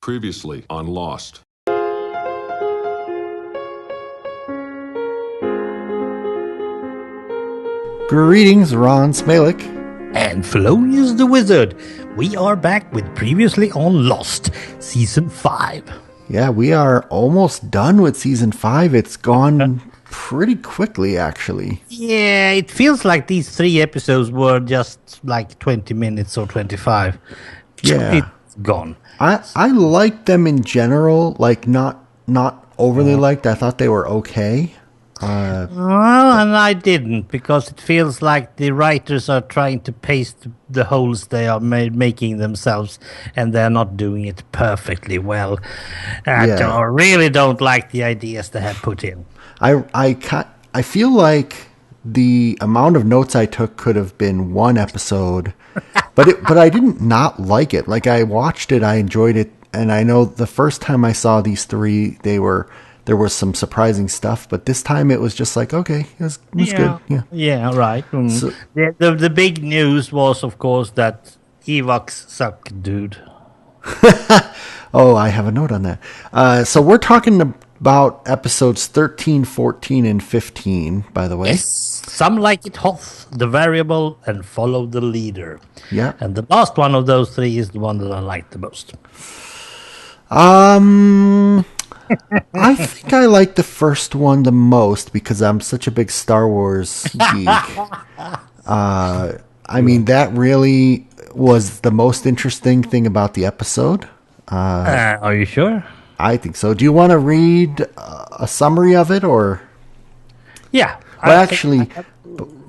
Previously on Lost. Greetings, Ron Smalek. And Fellonius the Wizard. We are back with Previously on Lost, Season 5. Yeah, we are almost done with Season 5. It's gone pretty quickly, actually. Yeah, it feels like these 3 episodes were just like 20 minutes or 25. Yeah. It's gone. I liked them in general, like not overly liked. I thought they were okay. Well, and I didn't, because it feels like the writers are trying to paste the holes they are making themselves, and they're not doing it perfectly well. I really don't like the ideas they have put in. I feel like the amount of notes I took could have been one episode, but I didn't not like it. Like, I watched it, I enjoyed it, and I know the first time I saw these 3, there was some surprising stuff, but this time it was just like, okay, it was good. Yeah, right. So, the big news was, of course, that Evox suck, dude. Oh, I have a note on that. So we're talking about episodes 13, 14, and 15, by the way. Yes. Some like it Hoth, the variable, and follow the leader. Yeah. And the last one of those 3 is the one that I like the most. I think I like the first one the most because I'm such a big Star Wars geek. I mean, that really was the most interesting thing about the episode. Are you sure? I think so. Do you want to read a summary of it, or? Yeah. Well, actually,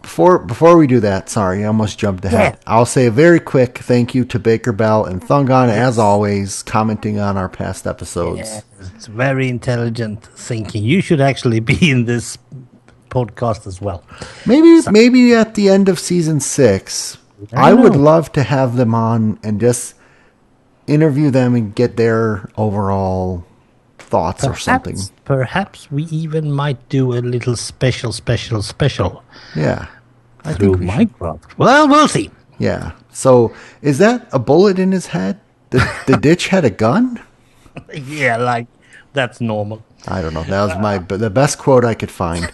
before we do that, sorry, I almost jumped ahead. Yeah. I'll say a very quick thank you to Baker Bell and Thungon, as always, commenting on our past episodes. Yeah, it's very intelligent thinking. You should actually be in this podcast as well. Maybe at the end of season 6, I would love to have them on and just interview them and get their overall thoughts or something. Perhaps we even might do a little special. Yeah. Through Minecraft. Well, we'll see. Yeah. So, is that a bullet in his head? The ditch had a gun? Yeah, like, that's normal. I don't know. That was the best quote I could find.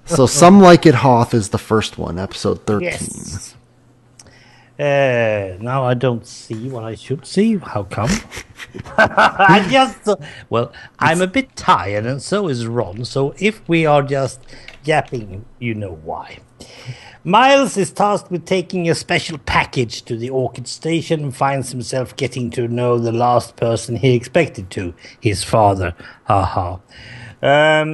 So, Some Like It Hoth is the first one, episode 13. Yes. Now I don't see what I should see. How come? I'm a bit tired, and so is Ron. So if we are just yapping, you know why. Miles is tasked with taking a special package to the Orchid Station and finds himself getting to know the last person he expected to, his father. Haha.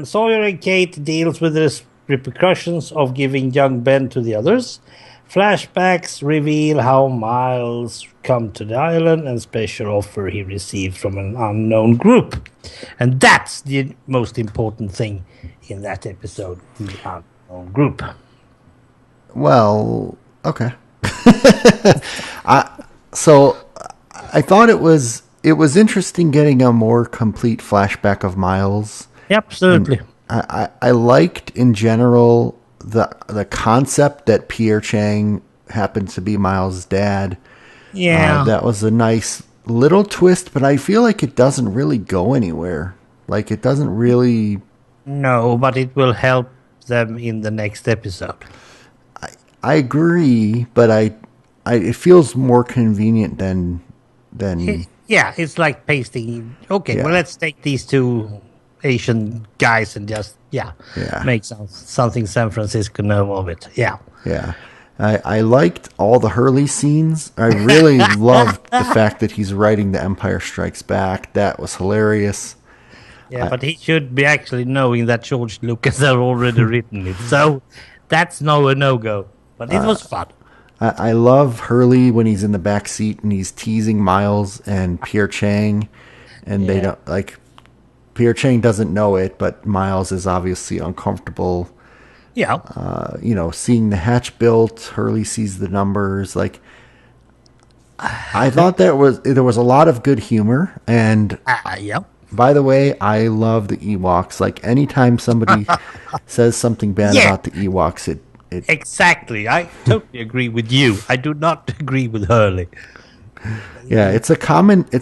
Sawyer and Kate deals with the repercussions of giving young Ben to the others. Flashbacks reveal how Miles come to the island and special offer he received from an unknown group. And that's the most important thing in that episode, the unknown group. Well, okay. So I thought it was interesting getting a more complete flashback of Miles. Absolutely. I liked in general the concept that Pierre Chang happens to be Miles' dad. Yeah. That was a nice little twist, but I feel like it doesn't really go anywhere. Like, it doesn't really... No, but it will help them in the next episode. I agree, but it feels more convenient than... Yeah, it's like pasting. Okay, well, let's take these 2 Asian guys and just make something San Francisco know of it. Yeah. I liked all the Hurley scenes. I really loved the fact that he's writing The Empire Strikes Back. That was hilarious. Yeah, but he should be actually knowing that George Lucas had already written it. So that's a no-go. But it was fun. I love Hurley when he's in the back seat and he's teasing Miles and Pierre Chang, and they don't like. Pierre Chang doesn't know it, but Miles is obviously uncomfortable. Yeah. Seeing the hatch built, Hurley sees the numbers. Like, I thought there was a lot of good humor, and by the way, I love the Ewoks. Like, anytime somebody says something bad about the Ewoks, it exactly. I totally agree with you. I do not agree with Hurley. Yeah, it's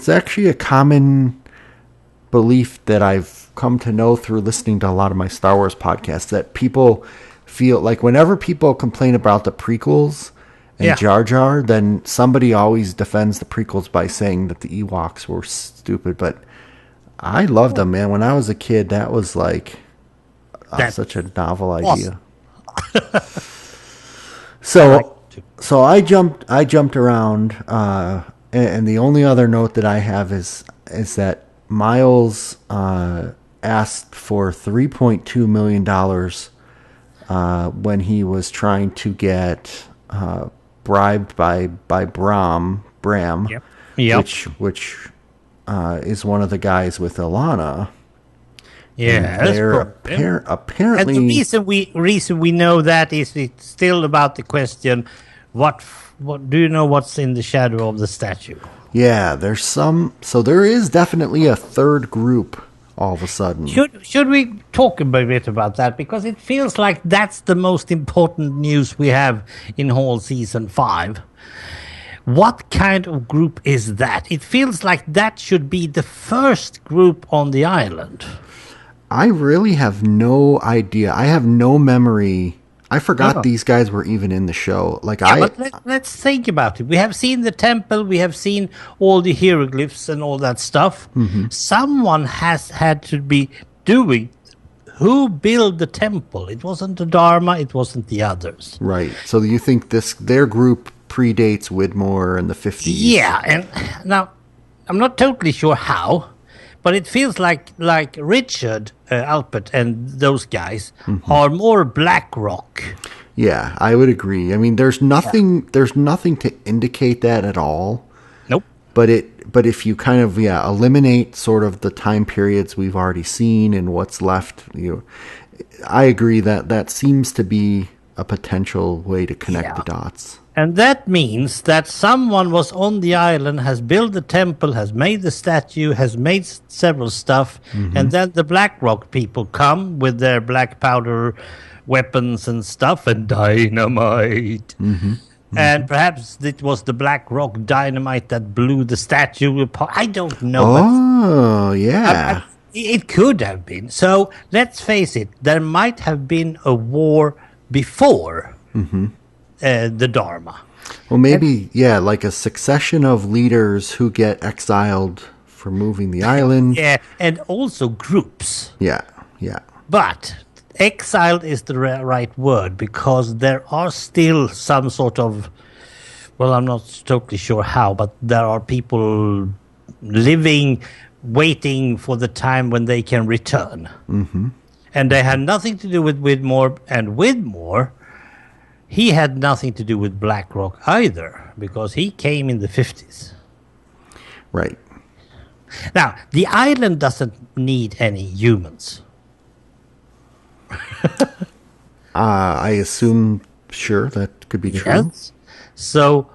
actually a common belief that I've come to know through listening to a lot of my Star Wars podcasts, that people feel like whenever people complain about the prequels and Yeah. Jar Jar, then somebody always defends the prequels by saying that the Ewoks were stupid. But I loved them, man. When I was a kid, that was like That's such a novel awesome. idea. I like So, it too. so I jumped around, and the only other note that I have is that Miles asked for $3.2 million when he was trying to get bribed by Bram, Yep. Yep. which is one of the guys with Ilana, and Yes, they're probably. And the apparently. reason we know that is it's still about the question, what do you know what's in the shadow of the statue? Yeah, so there is definitely a third group all of a sudden. Should we talk a bit about that, because it feels like that's the most important news we have in whole season 5. What kind of group is that? It feels like that should be the first group on the island. I really have no idea. I have no memory. I forgot Oh. these guys were even in the show. Like Yeah, but let's think about it. We have seen the temple, we have seen all the hieroglyphs and all that stuff. Someone has had to be doing. Who built the temple? It wasn't the Dharma, it wasn't the others. right. So you think their group predates Widmore in the 50s? Yeah, and now I'm not totally sure how, but it feels like Richard Alpert and those guys are more BlackRock. Yeah, I would agree. I mean, there's nothing to indicate that at all. Nope. But if you kind of eliminate sort of the time periods we've already seen and what's left, I agree that seems to be a potential way to connect the dots. And that means that someone was on the island, has built the temple, has made the statue, has made several stuff, and then the BlackRock people come with their black powder weapons and stuff and dynamite. And perhaps it was the BlackRock dynamite that blew the statue apart. I don't know. Oh, yeah. It could have been. So let's face it, there might have been a war before the Dharma. Well, maybe, like a succession of leaders who get exiled for moving the island. Yeah, and also groups. Yeah. But exiled is the right word, because there are still some sort of, well, I'm not totally sure how, but there are people living, waiting for the time when they can return. And they had nothing to do with Widmore, and Widmore, he had nothing to do with BlackRock either, because he came in the 50s. Right. Now, the island doesn't need any humans. I assume, sure, that could be true. Yes. So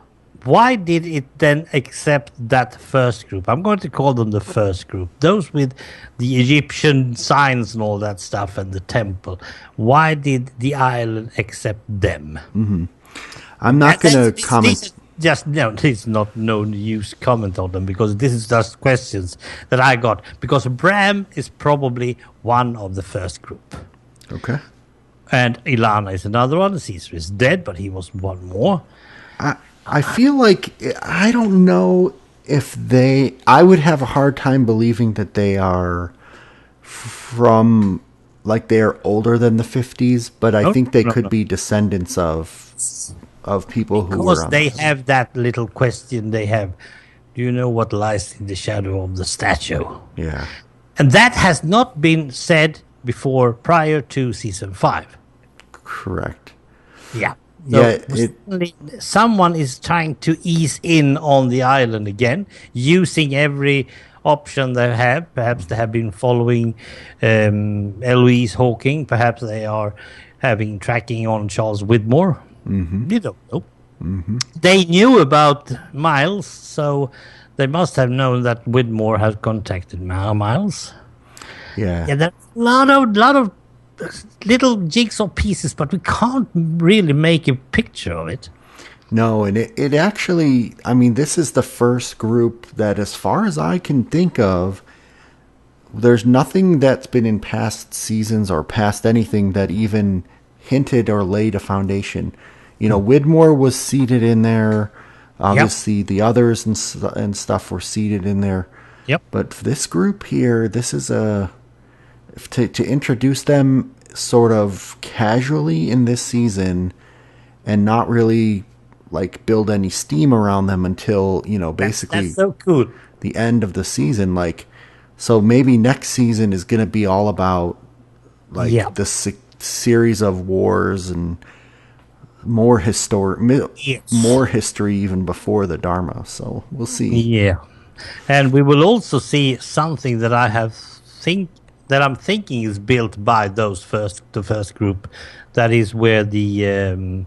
why did it then accept that first group? I'm going to call them the first group. Those with the Egyptian signs and all that stuff and the temple. Why did the island accept them? I'm not going to comment. It's not no use comment on them, because this is just questions that I got. Because Bram is probably one of the first group. Okay. And Ilana is another one. Caesar is dead, but he was one more. I feel like, I don't know if I would have a hard time believing that they are from, like, they're older than the 50s, but I think they could be descendants of people who were Because they have that little question they have. Do you know what lies in the shadow of the statue? Yeah. And that has not been said before, prior to season 5. Correct. Yeah. Yeah, Someone is trying to ease in on the island again, using every option they have. Perhaps they have been following Eloise Hawking. Perhaps they are having tracking on Charles Widmore. You don't know. They knew about Miles, so they must have known that Widmore had contacted Miles. Yeah. Yeah, there's a lot of little jigsaw pieces, but we can't really make a picture of it. No, and it actually, I mean, this is the first group that, as far as I can think of, there's nothing that's been in past seasons or past anything that even hinted or laid a foundation. You know, Widmore was seated in there. Yep. Obviously, the others and stuff were seated in there. Yep. But this group here, this is to introduce them sort of casually in this season and not really like build any steam around them until, you know, basically That's so cool. the end of the season. Like, so maybe next season is going to be all about like Yeah. this series of wars and more Yes. more history even before the Dharma. So we'll see. Yeah. And we will also see something that I'm thinking is built by the first group. That is where the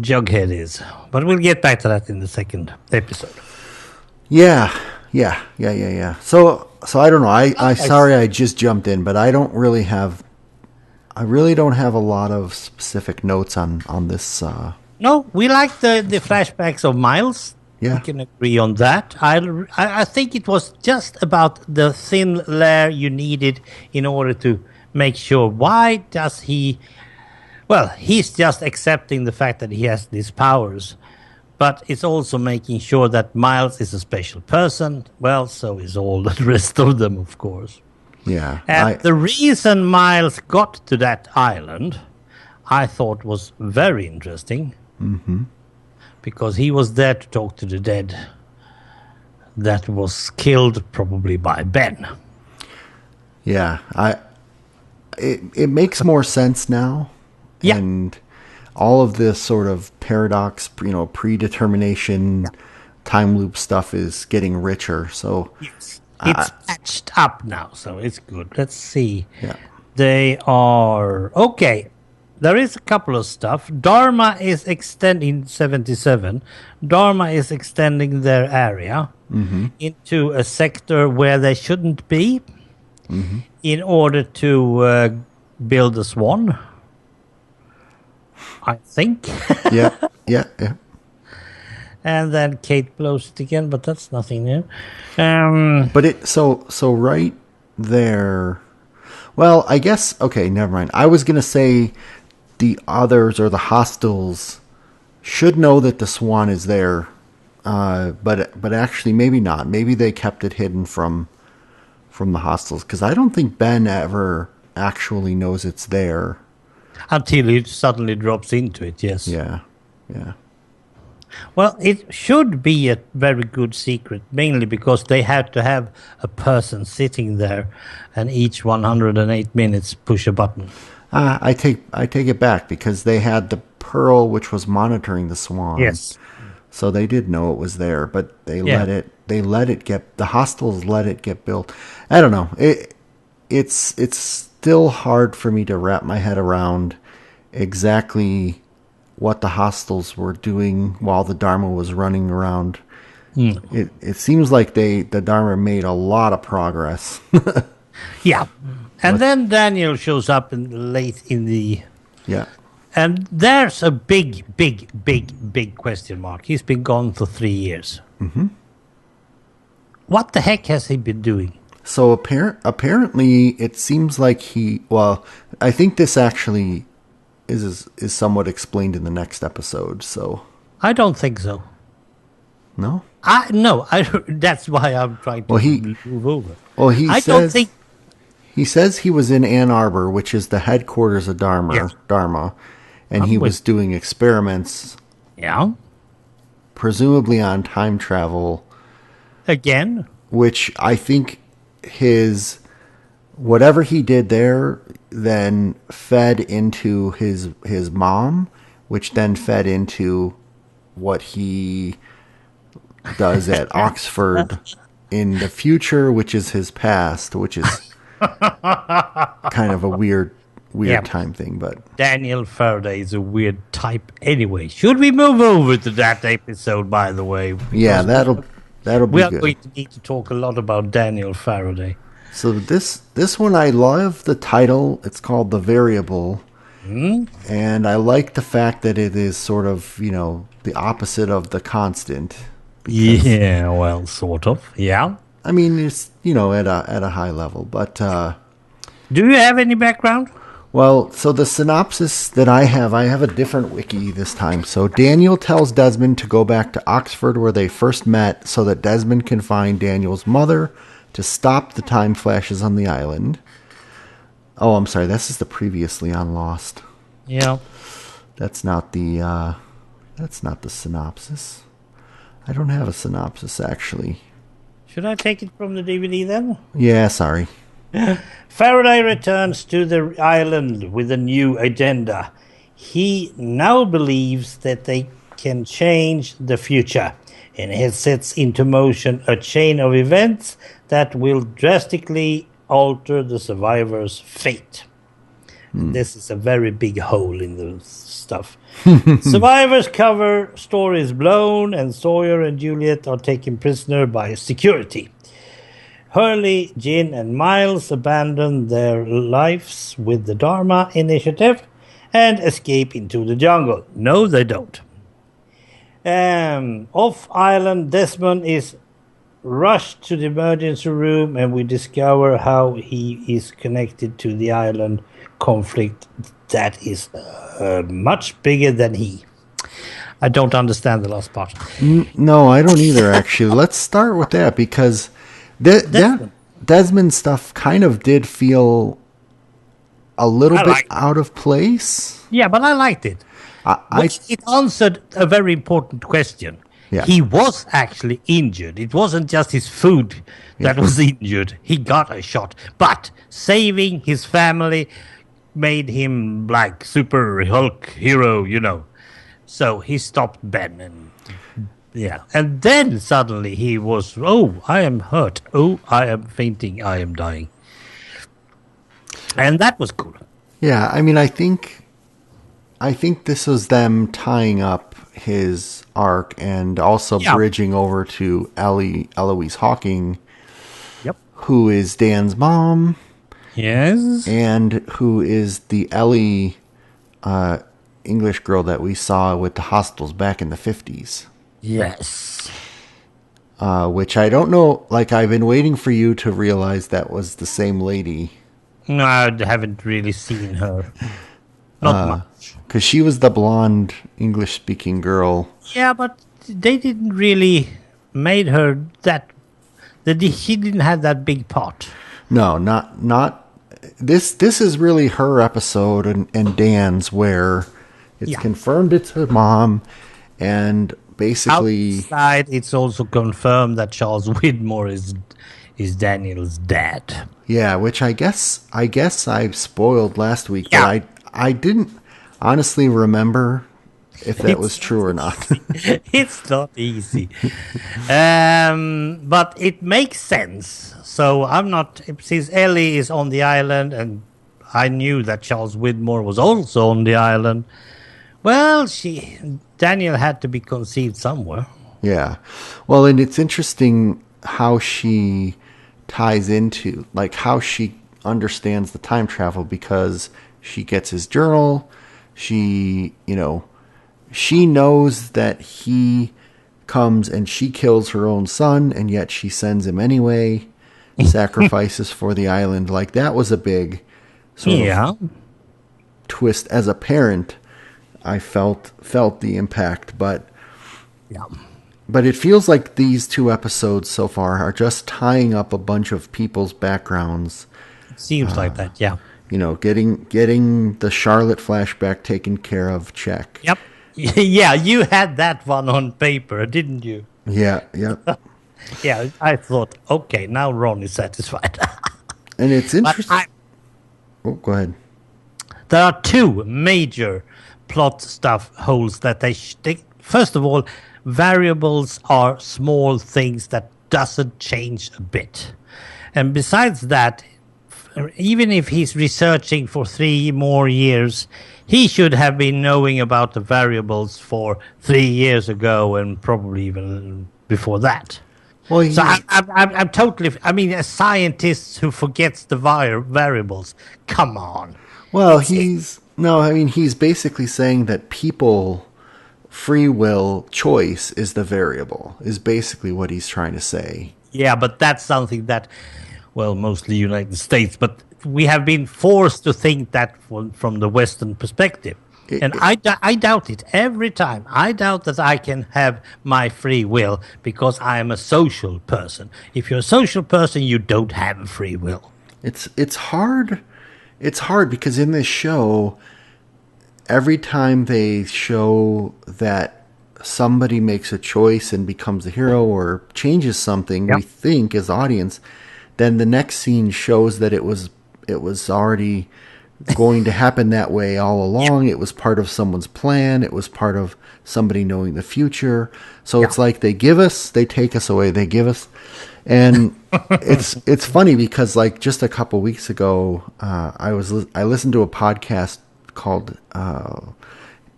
Jughead is. But we'll get back to that in the second episode. Yeah. So I don't know. I sorry I just jumped in, but I really don't have a lot of specific notes on this. No, we like the flashbacks of Miles. Yeah. We can agree on that. I think it was just about the thin layer you needed in order to make sure. Why does he... Well, he's just accepting the fact that he has these powers. But it's also making sure that Miles is a special person. Well, so is all the rest of them, of course. Yeah. And the reason Miles got to that island, I thought was very interesting. Mm-hmm. Because he was there to talk to the dead that was killed probably by Ben. Yeah. It makes more sense now. Yeah. And all of this sort of paradox, you know, predetermination, time loop stuff is getting richer. So Yes. It's patched up now, so it's good. Let's see. Yeah. They are... Okay. There is a couple of stuff. Dharma is extending 77. Dharma is extending their area into a sector where they shouldn't be in order to build a swan. I think. Yeah. And then Kate blows it again, but that's nothing new. But so right there. Well, I guess okay, never mind. I was gonna say the others or the hostiles should know that the swan is there, but actually maybe not. Maybe they kept it hidden from the hostiles because I don't think Ben ever actually knows it's there. Until he suddenly drops into it, yes. Yeah. Well, it should be a very good secret, mainly because they had to have a person sitting there and each 108 minutes push a button. I take it back because they had the pearl which was monitoring the swan. Yes. So they did know it was there, but the hostiles let it get built. I don't know. It's still hard for me to wrap my head around exactly what the hostiles were doing while the Dharma was running around. It seems like the Dharma made a lot of progress. Yeah. And then Daniel shows up late in the... Yeah. And there's a big question mark. He's been gone for 3 years. Mm-hmm. What the heck has he been doing? So apparently it seems like I think this actually is somewhat explained in the next episode. So I don't think so. No? No, that's why I'm trying to move over. Well, don't think... He says he was in Ann Arbor, which is the headquarters of Dharma, and he was doing experiments. Yeah. Presumably on time travel. Again? Which I think whatever he did there then fed into his mom, which then fed into what he does at Oxford in the future, which is his past, which is kind of a weird time thing. But Daniel Faraday is a weird type anyway. Should we move over to that episode, by the way? Yeah, that'll be good. We are going to need to talk a lot about Daniel Faraday. So this one, I love the title. It's called The Variable. And I like the fact that it is sort of, the opposite of the constant. Yeah, well, sort of. Yeah. I mean, it's, at a high level, but Do you have any background? well, so the synopsis that I have a different wiki this time. So Daniel tells Desmond to go back to Oxford where they first met so that Desmond can find Daniel's mother to stop the time flashes on the island. Oh, I'm sorry. This is the previously on Lost. Yeah. That's not the synopsis. I don't have a synopsis, actually. Should I take it from the DVD then? Yeah, sorry. Faraday returns to the island with a new agenda. He now believes that they can change the future, and he sets into motion a chain of events that will drastically alter the survivor's fate. This is a very big hole in the stuff. Survivors cover stories blown, and Sawyer and Juliet are taken prisoner by security. Hurley, Jin, and Miles abandon their lives with the Dharma Initiative and escape into the jungle. No, they don't. Off-island, Desmond is rushed to the emergency room, and we discover how he is connected to the island conflict that is much bigger than he. I don't understand the last part. No, I don't either, actually. Let's start with that, because that Desmond stuff kind of did feel a little bit out of place. Yeah, but I liked it. It answered a very important question. Yeah. He was actually injured. It wasn't just his food that was injured. He got a shot. But saving his family made him like super Hulk hero, So he stopped Ben and and then suddenly he was, I am hurt. Oh, I am fainting. I am dying. And that was cool. Yeah, I mean, I think this was them tying up his arc and also bridging over to Eloise Hawking, who is Dan's mom. Yes. And who is the Ellie English girl that we saw with the hospitals back in the 50s. Yes. Which I don't know, like, I've been waiting for you to realize that was the same lady. No, I haven't really seen her. Not much. Because she was the blonde English-speaking girl. Yeah, but they didn't really made her that... She didn't have that big part. No, not... This is really her episode and Dan's, where it's confirmed it's her mom, and basically... Outside, it's also confirmed that Charles Widmore is Daniel's dad. Yeah, which I guess I spoiled last week, but I didn't honestly remember if that was true or not. It's not easy. But it makes sense. So I'm not... Since Ellie is on the island, and I knew that Charles Widmore was also on the island, well, Daniel had to be conceived somewhere. Yeah. Well, and it's interesting how she ties into, like, how she understands the time travel, because she gets his journal. She knows that he comes and she kills her own son, and yet she sends him anyway, sacrifices for the island. Like, that was a big sort of twist. As a parent, I felt the impact, but it feels like these two episodes so far are just tying up a bunch of people's backgrounds. It seems like that, yeah. Getting the Charlotte flashback taken care of, check. Yep. Yeah, you had that one on paper, didn't you? Yeah. Yeah, I thought, okay, now Ron is satisfied. And it's interesting. Go ahead. There are two major plot stuff holes that they first of all, variables are small things that doesn't change a bit. And besides that, even if he's researching for 3 more years, he should have been knowing about the variables for 3 years ago, and probably even before that. Well, so I'm totally... I mean, a scientist who forgets the variables, come on. Well, he's basically saying that people free will choice is the variable, is basically what he's trying to say. Yeah, but that's something that, well, mostly United States, but we have been forced to think that from the Western perspective. And I doubt it every time. I doubt that I can have my free will because I am a social person. If you're a social person, you don't have a free will. It's hard. It's hard because in this show, every time they show that somebody makes a choice and becomes a hero or changes something, we think as audience, then the next scene shows that it was already going to happen that way all along. It was part of someone's plan. It was part of somebody knowing the future. So it's like they take us away, they give us. And it's funny because like just a couple weeks ago, I listened to a podcast called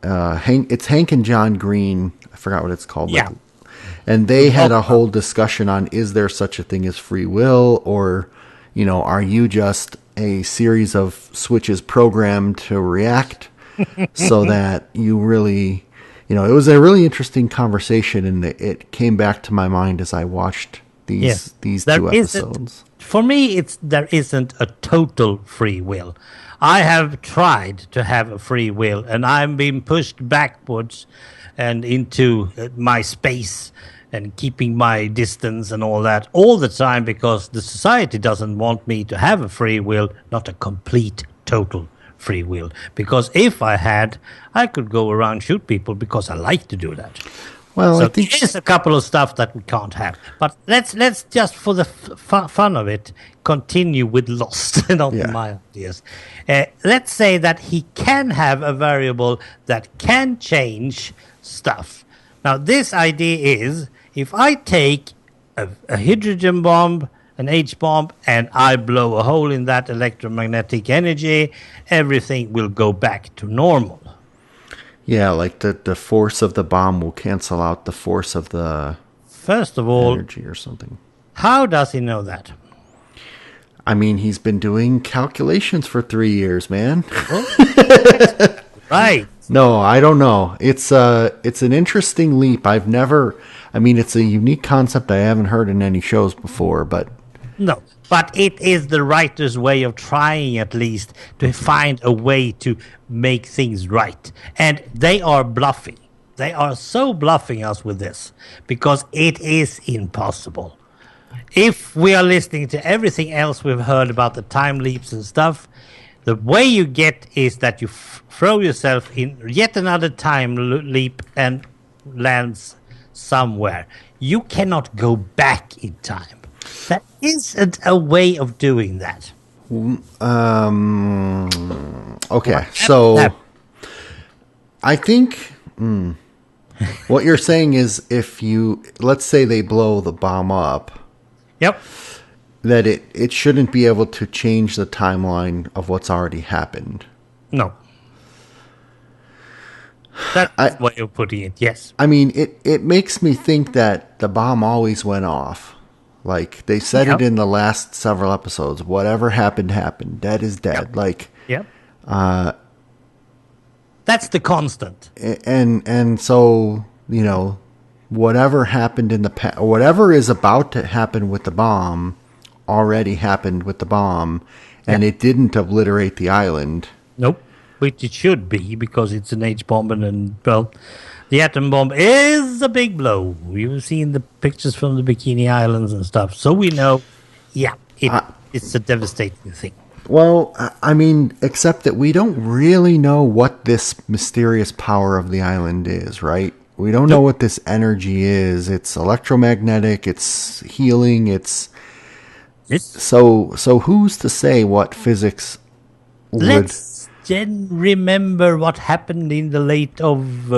it's Hank and John Green. I forgot what it's called. Yeah. And they had a whole discussion on, is there such a thing as free will, or, are you just a series of switches programmed to react so that you really, it was a really interesting conversation, and it came back to my mind as I watched these two episodes. For me, there isn't a total free will. I have tried to have a free will, and I'm being pushed backwards and into my space and keeping my distance and all that all the time because the society doesn't want me to have a free will, not a complete, total free will. Because if I had, I could go around shoot people because I like to do that. Well, so I think there's a couple of stuff that we can't have. But let's just, for the fun of it, continue with Lost and not my ideas. Let's say that he can have a variable that can change stuff. Now, this idea is, if I take a hydrogen bomb, an H-bomb, and I blow a hole in that electromagnetic energy, everything will go back to normal. Yeah, like the force of the bomb will cancel out the force of the First of all, energy or something. How does he know that? I mean, he's been doing calculations for 3 years, man. Right. No, I don't know. It's an interesting leap. It's a unique concept I haven't heard in any shows before, but... No, but it is the writer's way of trying at least to find a way to make things right. And they are bluffing. They are so bluffing us with this because it is impossible. If we are listening to everything else we've heard about the time leaps and stuff, the way you get is that you throw yourself in yet another time leap and lands somewhere. You cannot go back in time. There isn't a way of doing that. Okay, so I think what you're saying is let's say they blow the bomb up. Yep. That it shouldn't be able to change the timeline of what's already happened. No. That's what you're putting it, yes. I mean, it makes me think that the bomb always went off. Like, they said it in the last several episodes. Whatever happened, happened. Dead is dead. Yep. That's the constant. And so, whatever happened in the past, whatever is about to happen with the bomb already happened with the bomb, and it didn't obliterate the island. Nope. Which it should be, because it's an H-bomb, and the atom bomb is a big blow. You've seen the pictures from the Bikini Islands and stuff, so we know, it's a devastating thing. Well, I mean, except that we don't really know what this mysterious power of the island is, right? We don't know what this energy is. It's electromagnetic, it's healing, so who's to say what physics would... Let's then remember what happened in the late of...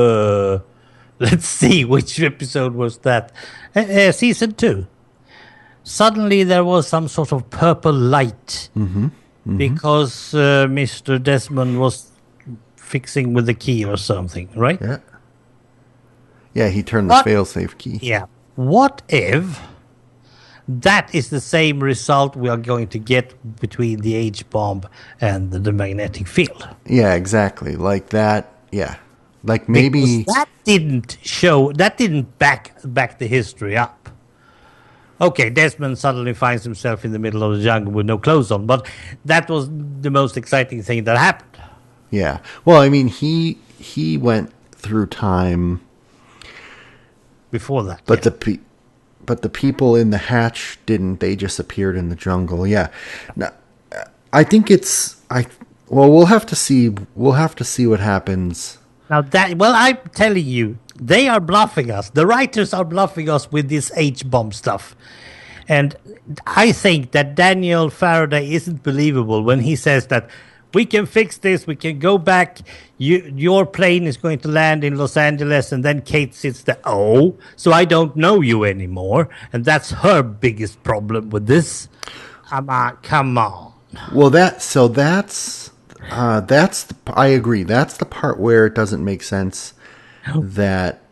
let's see, which episode was that? Season 2. Suddenly there was some sort of purple light. Because Mr. Desmond was fixing with the key or something, right? Yeah, he turned the failsafe key. Yeah. What if that is the same result we are going to get between the H-bomb and the magnetic field? Yeah, exactly. Like that, yeah. Like maybe because that didn't back the history up. Okay, Desmond suddenly finds himself in the middle of the jungle with no clothes on, but that was the most exciting thing that happened. yeah. Well, I mean, he went through time Before that, but the people in the hatch didn't. They just appeared in the jungle. Yeah. Now, I think we'll have to see. We'll have to see what happens. Now I'm telling you, they are bluffing us. The writers are bluffing us with this H-bomb stuff. And I think that Daniel Faraday isn't believable when he says that we can fix this, we can go back, your plane is going to land in Los Angeles, and then Kate sits there, so I don't know you anymore. And that's her biggest problem with this. Come on. Well, I agree. That's the part where it doesn't make sense that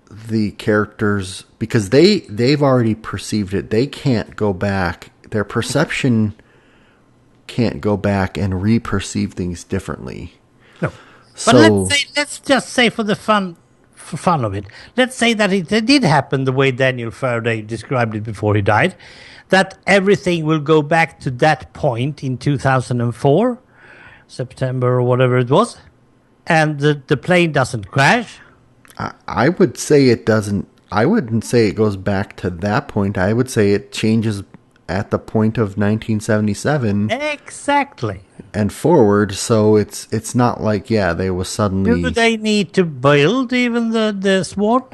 the characters, because they've already perceived it. They can't go back. Their perception can't go back and re-perceive things differently. No. But let's just say for fun of it, let's say that it did happen the way Daniel Faraday described it before he died, that everything will go back to that point in 2004, September or whatever it was, and the plane doesn't crash. I would say it doesn't. I wouldn't say it goes back to that point. I would say it changes at the point of 1977. Exactly. And forward, so it's not like, they was suddenly... Do they need to build even the SWAT?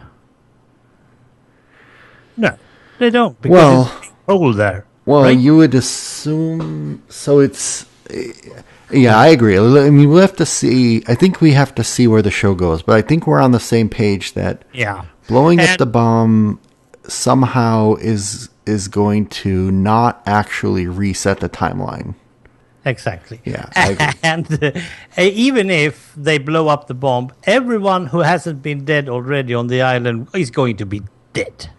No, they don't, because it's cold there. Well, right? You would assume... So it's... Yeah, I agree. I mean, we'll have to see... I think we have to see where the show goes, but I think we're on the same page that blowing up the bomb somehow is going to not actually reset the timeline. Exactly. Yeah, I agree. And even if they blow up the bomb, everyone who hasn't been dead already on the island is going to be dead.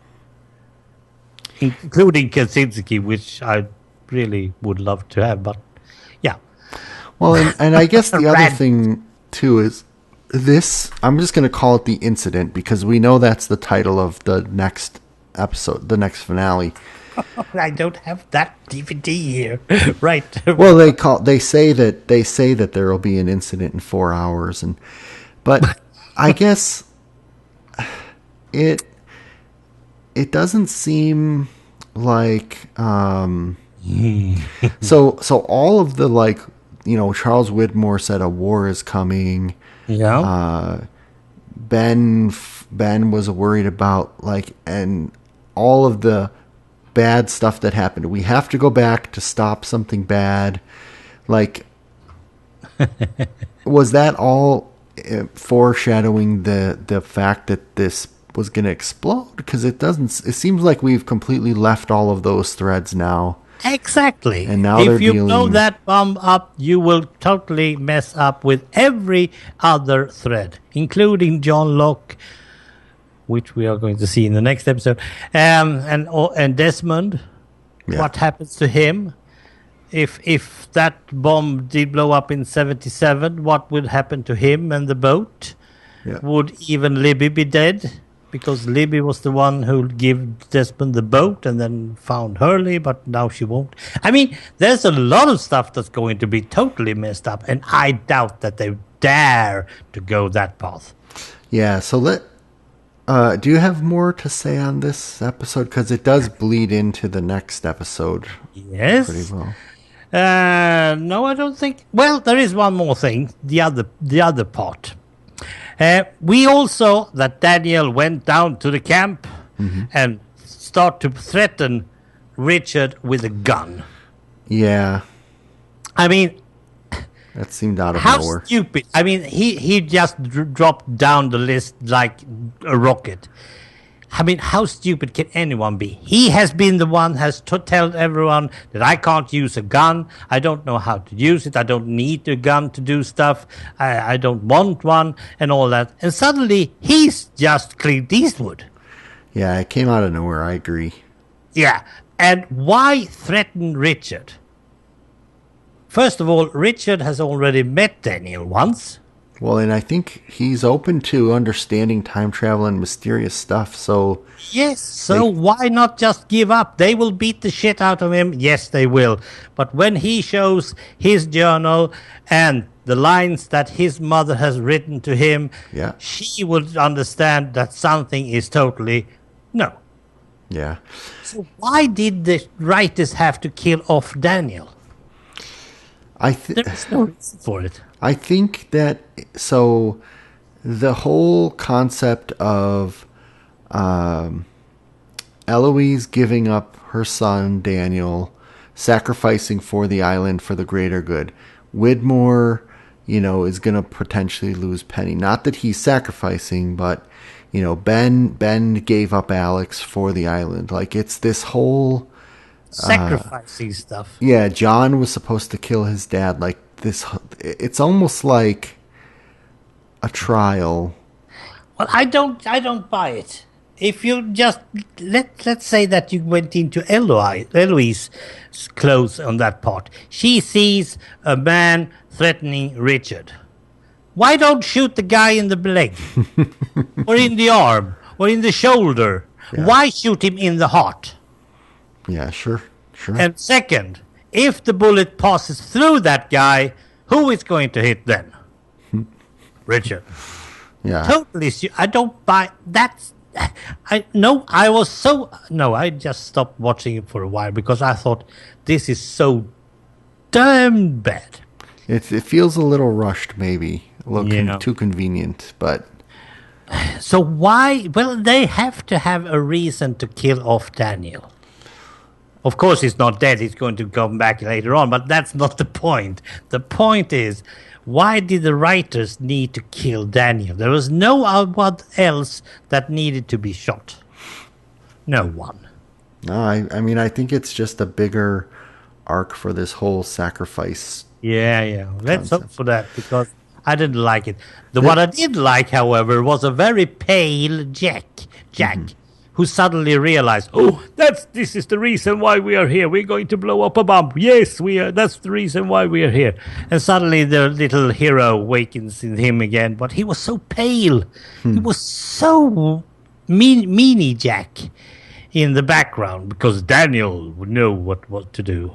Including Kaczynski, which I really would love to have, but yeah. Well, and I guess the other thing, too, is this... I'm just going to call it the incident, because we know that's the title of the next episode, the next finale. I don't have that DVD here. Right. Well, they say that there will be an incident in 4 hours, but I guess it doesn't seem like so all of the Charles Widmore said a war is coming. Yeah. Ben was worried about and all of the bad stuff that happened. We have to go back to stop something bad. Was that all foreshadowing the fact that this was going to explode? Because it seems like we've completely left all of those threads now. Exactly. And now if you blow that bomb up, you will totally mess up with every other thread, including John Locke, which we are going to see in the next episode, and Desmond. Yeah. What happens to him? If that bomb did blow up in 1977, what would happen to him and the boat? Yeah. Would even Libby be dead? Because Libby was the one who gave Desmond the boat and then found Hurley, but now she won't. I mean, there's a lot of stuff that's going to be totally messed up, and I doubt that they dare to go that path. Yeah, so do you have more to say on this episode? Because it does bleed into the next episode. Yes. Pretty well. No, I don't think. Well, there is one more thing. The other part. We also that Daniel went down to the camp and start to threaten Richard with a gun. Yeah. I mean, that seemed out of nowhere. How stupid. I mean, he just dropped down the list like a rocket. I mean, how stupid can anyone be? He has been the one has to tell everyone that I can't use a gun. I don't know how to use it. I don't need a gun to do stuff. I don't want one and all that. And suddenly, he's just Clint Eastwood. Yeah, it came out of nowhere. I agree. Yeah. And why threaten Richard? First of all, Richard has already met Daniel once. Well, and I think he's open to understanding time travel and mysterious stuff. So Yes, so they, why not just give up? They will beat the shit out of him. Yes, they will. But when he shows his journal and the lines that his mother has written to him, yeah, she would understand that something is totally no. yeah. So why did the writers have to kill off Daniel? I think There is no reason for it. I think that so the whole concept of Eloise giving up her son Daniel, sacrificing for the island for the greater good. Widmore, is going to potentially lose Penny. Not that he's sacrificing, but Ben gave up Alex for the island. Like it's this whole Sacrificing stuff. yeah. John was supposed to kill his dad. Like this, it's almost like a trial. Well, I don't buy it. If you just let's say that you went into Eloise's clothes on that part, she sees a man threatening Richard. Why don't shoot the guy in the leg, or in the arm, or in the shoulder? Yeah. Why shoot him in the heart? Yeah, sure. And second, if the bullet passes through that guy, who is going to hit then? Richard. Yeah. Totally. I don't buy that. I just stopped watching it for a while because I thought this is so damn bad. It feels a little rushed, maybe a little too convenient, but So why? Well, they have to have a reason to kill off Daniel. Of course, he's not dead. He's going to come back later on, but that's not the point. The point is, why did the writers need to kill Daniel? There was no one else that needed to be shot. No one. no, I mean, I think it's just a bigger arc for this whole sacrifice. Yeah. Let's hope for that because I didn't like it. What I did like, however, was a very pale Jack, who suddenly realized, oh, this is the reason why we are here. We're going to blow up a bomb. Yes, we are. That's the reason why we are here. And suddenly the little hero awakens in him again. But he was so pale. He was so meanie Jack in the background because Daniel would know what to do.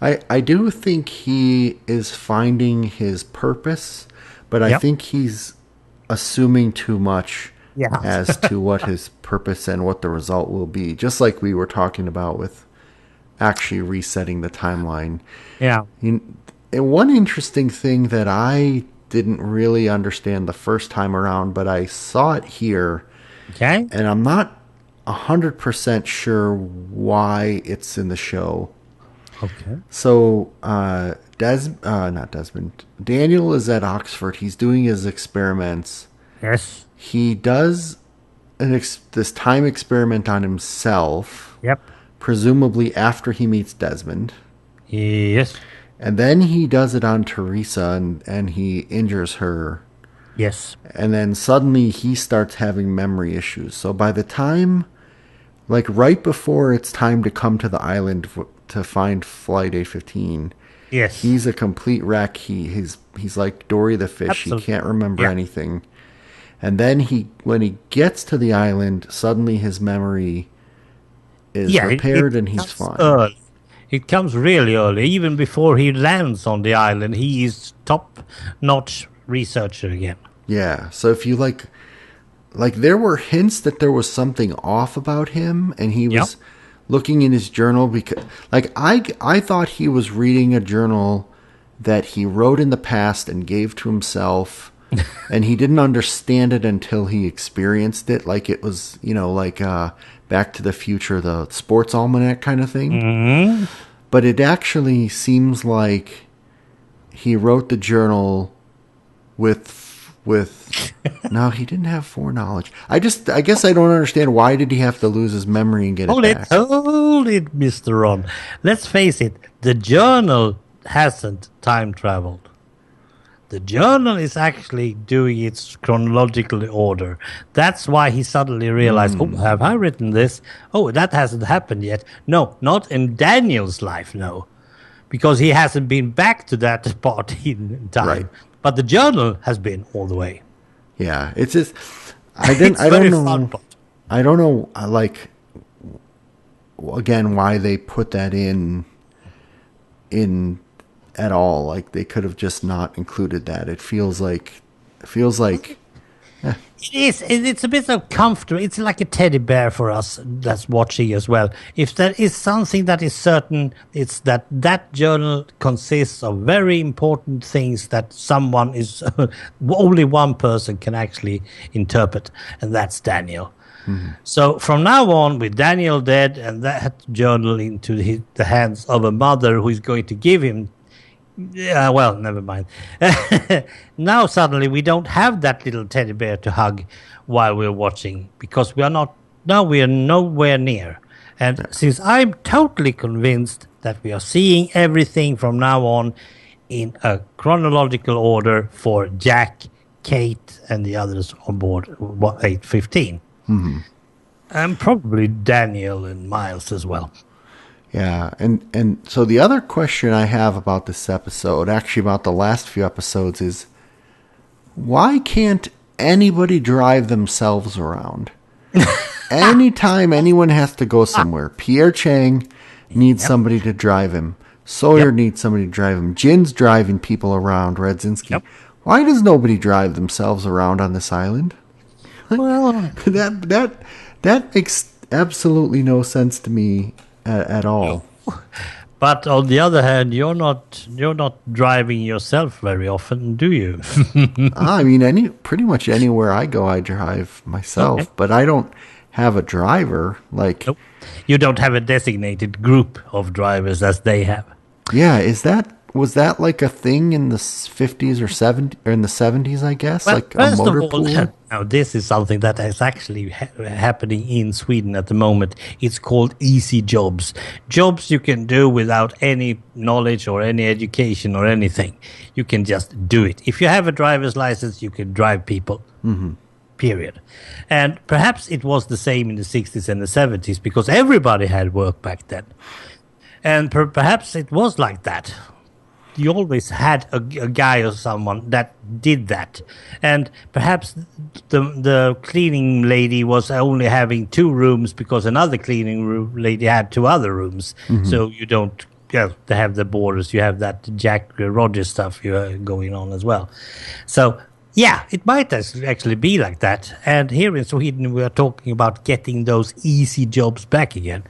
I do think he is finding his purpose, but I think he's assuming too much as to what his purpose and what the result will be. Just like we were talking about with actually resetting the timeline. Yeah. And one interesting thing that I didn't really understand the first time around, but I saw it here. Okay. And I'm not 100% sure why it's in the show. Okay. So, not Desmond. Daniel is at Oxford. He's doing his experiments. Yes. He does this time experiment on himself. Yep. Presumably after he meets Desmond. Yes. And then he does it on Teresa and he injures her. Yes. And then suddenly he starts having memory issues. So by the time, like right before it's time to come to the island to find Flight 815, yes, he's a complete wreck. He's like Dory the fish. Absolutely. He can't remember anything. And then when he gets to the island, suddenly his memory is repaired and he's fine. Early. It comes really early. Even before he lands on the island, he is top-notch researcher again. Yeah. So if you like there were hints that there was something off about him, and he was looking in his journal because, like, I thought he was reading a journal that he wrote in the past and gave to himself. And he didn't understand it until he experienced it, like it was, like Back to the Future, the sports almanac kind of thing. Mm-hmm. But it actually seems like he wrote the journal with no, he didn't have foreknowledge. I guess I don't understand, why did he have to lose his memory and get it back? Hold it, Mr. Ron. Let's face it, the journal hasn't time traveled. The journal is actually doing its chronological order. That's why he suddenly realized, oh, have I written this? Oh, that hasn't happened yet. No, not in Daniel's life, no. because he hasn't been back to that part in time. Right. But the journal has been all the way. Yeah, it's just It's I very don't fun know. plot. I don't know. Like again, why they put that in at all. Like they could have just not included that. It feels like It is. It's a bit of comfortable. It's like a teddy bear for us that's watching as well. If there is something that is certain, it's that journal consists of very important things that someone is only one person can actually interpret, and that's Daniel. So from now on, with Daniel dead and that journal into the hands of a mother who is going to give him. Yeah, well, never mind. Now suddenly we don't have that little teddy bear to hug while we're watching because we are nowhere near. And since I'm totally convinced that we are seeing everything from now on in a chronological order for Jack, Kate, and the others on board 815. And probably Daniel and Miles as well. yeah. And so the other question I have about this episode, actually about the last few episodes, is why can't anybody drive themselves around? Anytime anyone has to go somewhere, Pierre Chang needs somebody to drive him. Sawyer needs somebody to drive him. Jin's driving people around. Redzinski. Yep. Why does nobody drive themselves around on this island? Well, That makes absolutely no sense to me at all. but on the other hand, you're not driving yourself very often, do you? I mean, pretty much anywhere I go, I drive myself, Okay. but I don't have a driver. Like, Nope. You don't have a designated group of drivers as they have. yeah, was that like a thing in the 50s or 70s or in the 70s? I guess Well, like a first motor of all, pool. now this is something that is actually happening in Sweden at the moment. It's called easy jobs. Jobs you can do without any knowledge or any education or anything. You can just do it. If you have a driver's license, you can drive people. Period. And perhaps it was the same in the 60s and the 70s because everybody had work back then. And perhaps it was like that. You always had a guy or someone that did that. And perhaps the cleaning lady was only having 2 rooms because another cleaning lady had 2 other rooms. So you don't have the borders. You have that Jack Rogers stuff going on as well. So, yeah, it might actually be like that. And here in Sweden, we are talking about getting those easy jobs back again.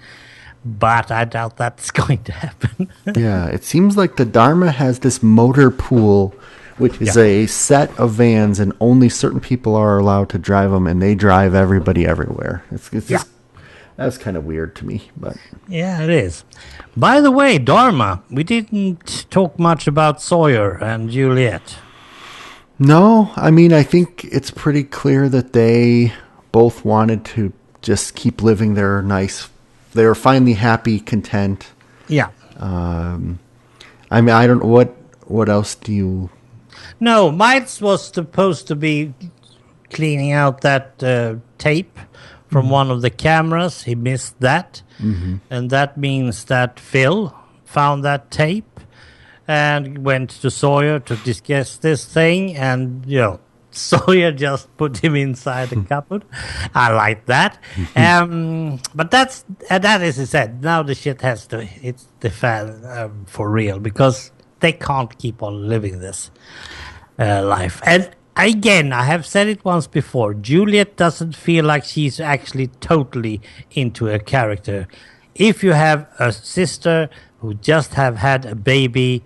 But I doubt that's going to happen. Yeah, it seems like the Dharma has this motor pool, which is a set of vans, and only certain people are allowed to drive them, and they drive everybody everywhere. It's just, that's kind of weird to me, but Yeah, it is. By the way, Dharma, we didn't talk much about Sawyer and Juliet. no, I mean, I think it's pretty clear that they both wanted to just keep living their nice. They were finally happy, content. Yeah. I mean, I don't know what else do you? No, Miles was supposed to be cleaning out that tape from one of the cameras. He missed that. And that means that Phil found that tape and went to Sawyer to discuss this thing. And, Sawyer just put him inside the cupboard. I like that. But that is, he said, now the shit has to hit the fan for real because they can't keep on living this life. And again, I have said it once before, Juliet doesn't feel like she's actually totally into her character. If you have a sister who just have had a baby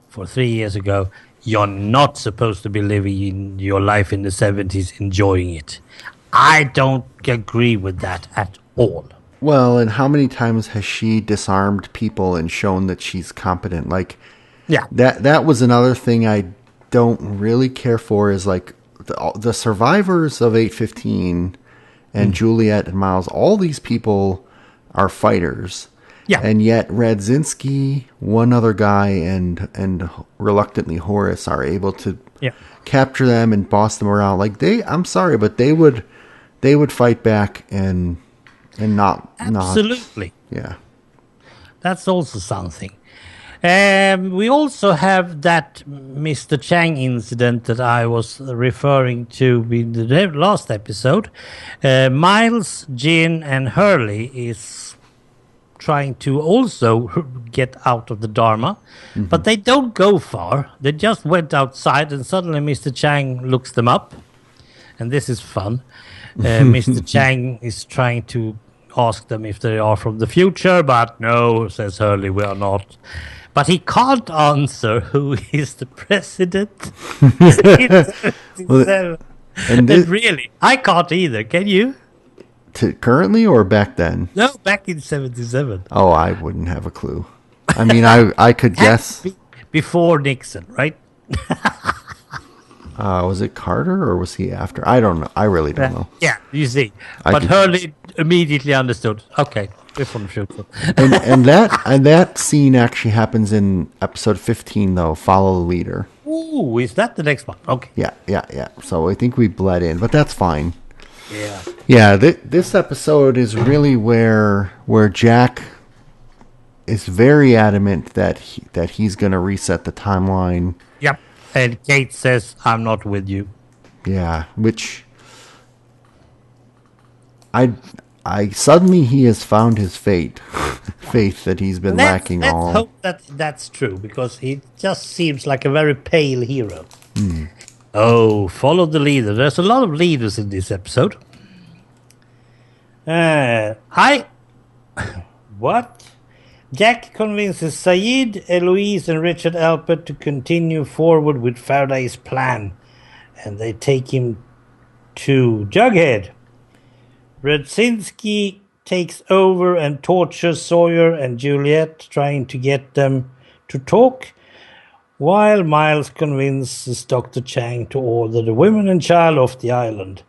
for 3 years ago, you're not supposed to be living in your life in the 70s enjoying it. I don't agree with that at all. Well, and how many times has she disarmed people and shown that she's competent? Like, Yeah. that was another thing I don't really care for is like the survivors of 815 and Juliet and Miles, all these people are fighters. Yeah. And yet Radzinski, one other guy, and reluctantly Horace are able to capture them and boss them around. Like I'm sorry, but they would fight back and not Absolutely. yeah. That's also something. We also have that Mr. Chang incident that I was referring to in the last episode. Miles, Jin, and Hurley is trying to also get out of the Dharma, but they don't go far. They just went outside, and suddenly Mr. Chang looks them up, and this is fun. Mr. Chang is trying to ask them if they are from the future, but no, says Hurley, we are not. But he can't answer who is the president. And really, I can't either. Can you? Currently or back then? No, back in 77. Oh, I wouldn't have a clue. I mean, I could guess. Before Nixon, right? Was it Carter or was he after? I don't know. I really don't know. Yeah, you see. But Hurley immediately understood. Okay, we're from the future. and that scene actually happens in episode 15, though. Follow the leader. Ooh, is that the next one? Okay. Yeah. So I think we bled in, but that's fine. Yeah. Yeah, this episode is really where Jack is very adamant that he's going to reset the timeline. Yep. And Kate says, I'm not with you. Yeah, which I suddenly he has found his faith that he's been lacking all. Let's hope that's true, because he just seems like a very pale hero. Oh, follow the leader. There's a lot of leaders in this episode. What? Jack convinces Sayid, Eloise, and Richard Alpert to continue forward with Faraday's plan, and they take him to Jughead. Redzinski takes over and tortures Sawyer and Juliet, trying to get them to talk, while Miles convinces Dr. Chang to order the women and child off the island.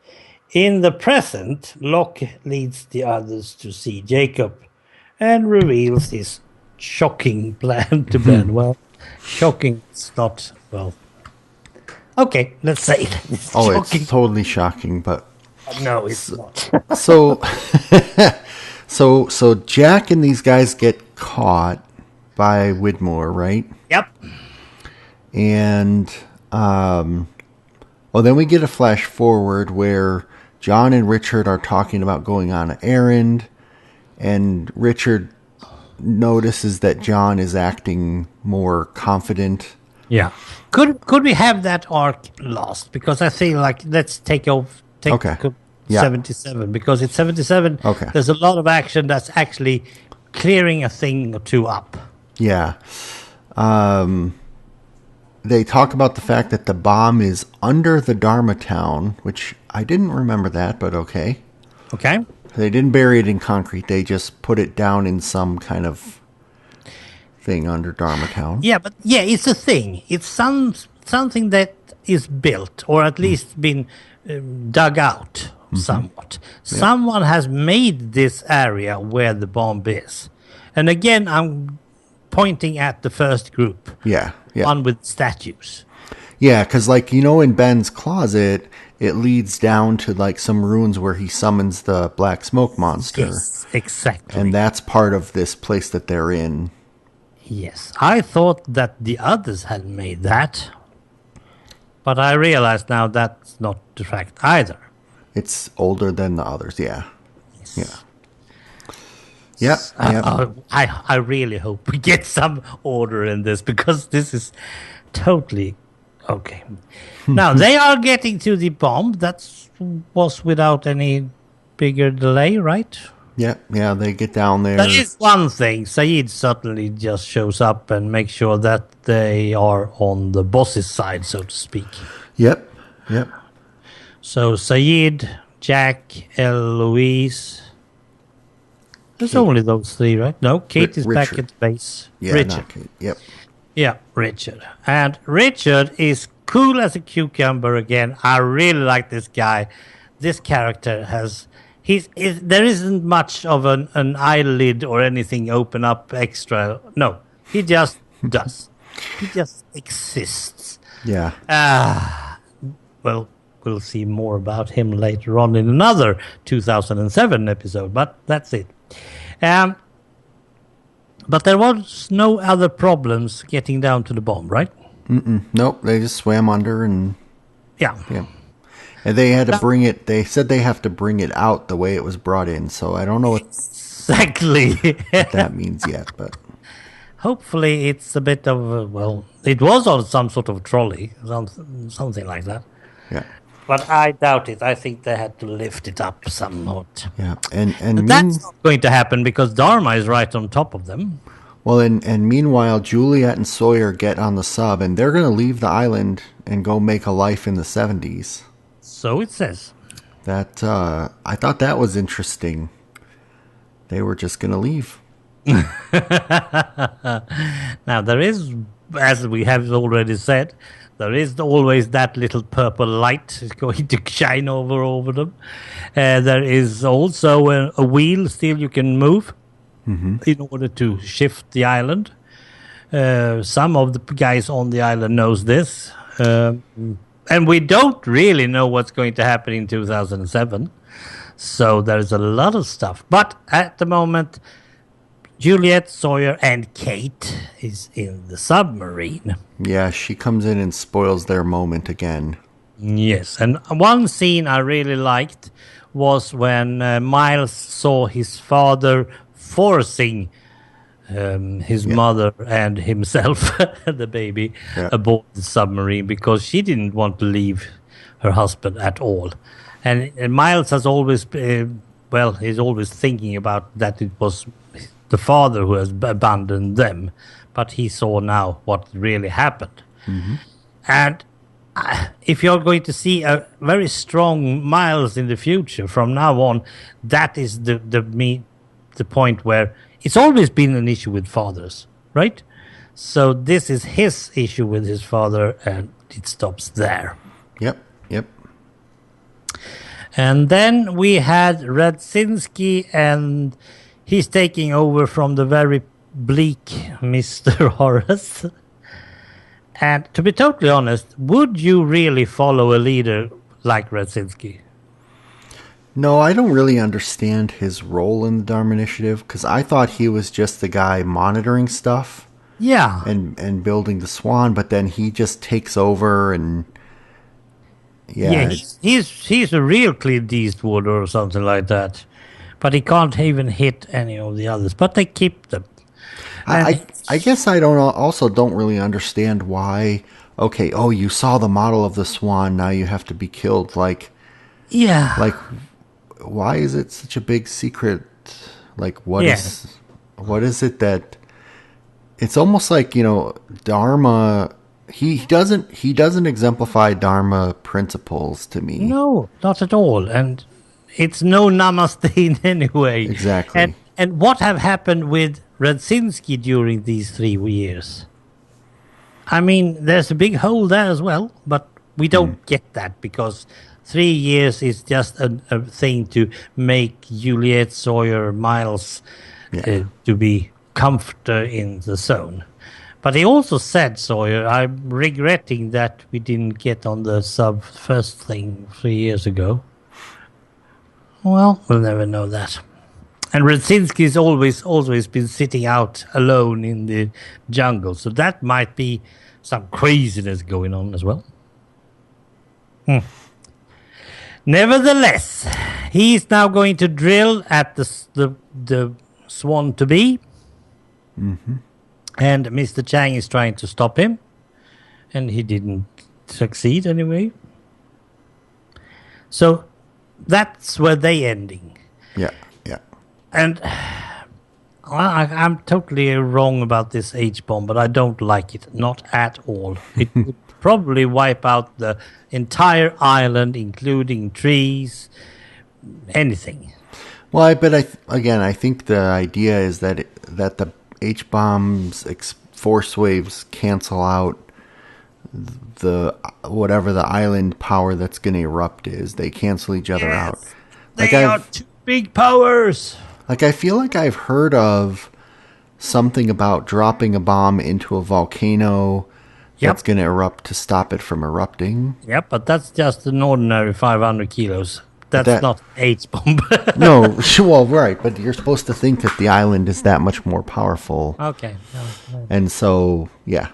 In the present, Locke leads the others to see Jacob and reveals his shocking plan to Ben. Well, shocking, it's not, well. Okay, let's say it. It's shocking. It's totally shocking, but no, it's not. So Jack and these guys get caught by Widmore, right? Yep. And then we get a flash forward where John and Richard are talking about going on an errand, and Richard notices that John is acting more confident. Yeah. Could we have that arc last? Because I feel like let's take 77, because it's 77. Okay. There's a lot of action that's actually clearing a thing or two up. Yeah. They talk about the fact that the bomb is under the Dharma town, which I didn't remember that, but okay. Okay. They didn't bury it in concrete. They just put it down in some kind of thing under Dharma town. Yeah, but it's a thing. It's something that is built, or at least been dug out somewhat. Yeah. Someone has made this area where the bomb is. And again, I'm pointing at the first group. Yeah. One with statues. Yeah, because in Ben's closet, it leads down to some ruins where he summons the black smoke monster. Yes, exactly. And that's part of this place that they're in. Yes, I thought that the others had made that, but I realize now that's not the fact either. It's older than the others, yeah. Yes. Yeah. Yep. I really hope we get some order in this, because this is totally okay. Now, they are getting to the bomb. That was without any bigger delay, right? Yeah, they get down there. That is one thing. Sayid certainly just shows up and makes sure that they are on the boss's side, so to speak. Yep. So Sayid, Jack, Eloise. There's only those three, right? No, Kate is back at base. Yeah, Richard. Not Kate. Yep. Yeah, Richard. And Richard is cool as a cucumber again. I really like this guy. This character has... there isn't much of an eyelid or anything open up extra. No, he just does. He just exists. Yeah. Well, we'll see more about him later on in another 2007 episode, but that's it. But there was no other problems getting down to the bomb, right? Nope, they just swam under and Yeah. yeah. And they had to bring it. They said they have to bring it out the way it was brought in. So I don't know Exactly. what that means yet, but Hopefully it's a bit of it was on some sort of trolley, something like that. yeah, But I doubt it. I think they had to lift it up somewhat. yeah. But that's not going to happen because Dharma is right on top of them. Well, and meanwhile, Juliet and Sawyer get on the sub, and they're going to leave the island and go make a life in the 70s. So it says. That I thought that was interesting. They were just going to leave. Now there is, as we have already said, there is always that little purple light going to shine over them. There is also a wheel still you can move in order to shift the island. Some of the guys on the island knows this. And we don't really know what's going to happen in 2007. So there's a lot of stuff. But at the moment, Juliet, Sawyer, and Kate is in the submarine. Yeah, she comes in and spoils their moment again. Yes, and one scene I really liked was when Miles saw his father forcing his mother and himself, the baby, aboard the submarine because she didn't want to leave her husband at all. And Miles has always, he's always thinking about that it was the father who has abandoned them, but he saw now what really happened. And if you're going to see a very strong Miles in the future from now on, that is the point where it's always been an issue with fathers, right? So this is his issue with his father, and it stops there. Yep. And then we had Radzinski, and he's taking over from the very bleak Mr. Horace. And to be totally honest, would you really follow a leader like Radzinski? No, I don't really understand his role in the Dharma Initiative because I thought he was just the guy monitoring stuff. Yeah. And building the Swan, but then he just takes over and he's a real Clint Eastwood or something like that. But he can't even hit any of the others. But they keep them. I guess I don't really understand why. Okay, you saw the model of the Swan, now you have to be killed. Like, why is it such a big secret? Like, what is it that? It's almost like Dharma. He doesn't exemplify Dharma principles to me. No, not at all, and it's no namaste in any way. Exactly. And what have happened with Radzinski during these 3 years? I mean, there's a big hole there as well, but we don't get that because 3 years is just a thing to make Juliet, Sawyer, Miles to be comfortable in the zone. But he also said, Sawyer, I'm regretting that we didn't get on the sub first thing 3 years ago. Well, we'll never know that. And Radzinski's always been sitting out alone in the jungle, so that might be some craziness going on as well. Nevertheless, he's now going to drill at the Swan to be. And Mr. Chang is trying to stop him. And he didn't succeed anyway. So that's where they ending. Yeah. And I'm totally wrong about this H-bomb, but I don't like it. Not at all. It would probably wipe out the entire island, including trees, anything. Well, I think the idea is that the H-bombs force waves cancel out the whatever the island power that's going to erupt is. They cancel each other out. They are two big powers. Like, I feel like I've heard of something about dropping a bomb into a volcano that's going to erupt to stop it from erupting. Yep, but that's just an ordinary 500 kilos. That's not H bomb. No, well, right, but you're supposed to think that the island is that much more powerful. Okay. No. And so, yeah.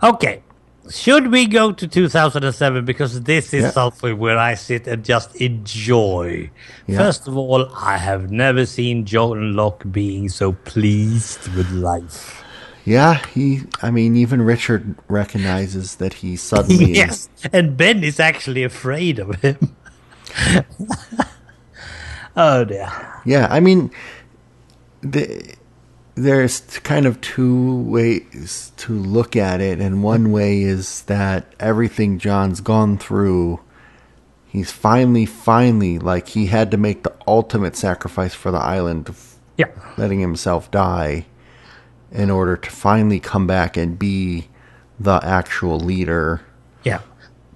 Okay. Should we go to 2007? Because this is something where I sit and just enjoy. Yeah. First of all, I have never seen John Locke being so pleased with life. Yeah, even Richard recognizes that he suddenly... Yes, and Ben is actually afraid of him. Oh, dear. Yeah, there's kind of two ways to look at it, and one way is that everything John's gone through, he's finally, like, he had to make the ultimate sacrifice for the island, letting himself die in order to finally come back and be the actual leader. Yeah,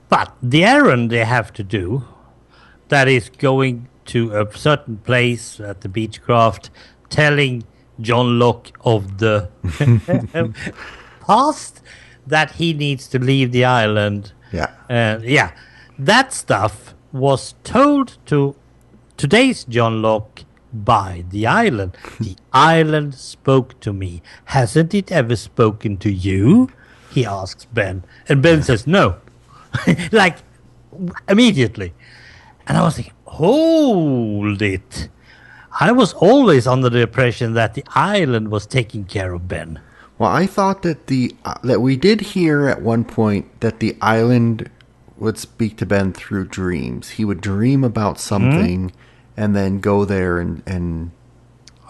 but the errand they have to do, that is going to a certain place at the Beechcraft, telling John Locke of the past that he needs to leave the island. Yeah. That stuff was told to today's John Locke by the island. The island spoke to me. Hasn't it ever spoken to you? He asks Ben. And Ben says no. Like, immediately. And I was thinking, hold it. I was always under the impression that the island was taking care of Ben. Well, I thought that that we did hear at one point that the island would speak to Ben through dreams. He would dream about something and then go there and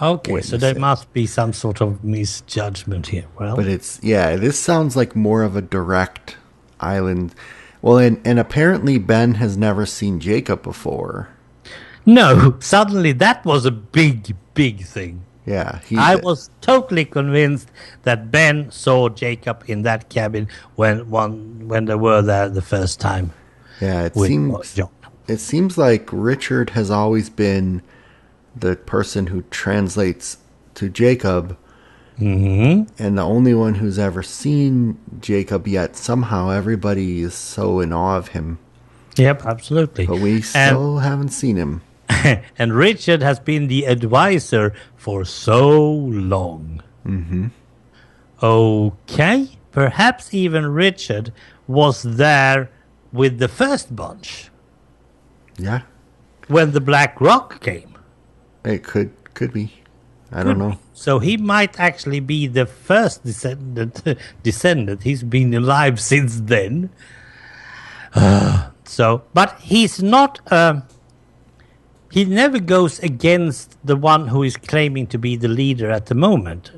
okay, so there must be some sort of misjudgment here. Well, but this sounds like more of a direct island. Well, and apparently Ben has never seen Jacob before. No, suddenly that was a big thing. Yeah. I was totally convinced that Ben saw Jacob in that cabin when they were there the first time. Yeah, it seems like Richard has always been the person who translates to Jacob. Mm-hmm. And the only one who's ever seen Jacob yet. Somehow everybody is so in awe of him. Yep, absolutely. But we still haven't seen him. And Richard has been the advisor for so long. Mm-hmm. Okay, perhaps even Richard was there with the first bunch. Yeah. When the Black Rock came. It could be. I don't know. So he might actually be the first descendant. He's been alive since then. But he's not... he never goes against the one who is claiming to be the leader at the moment.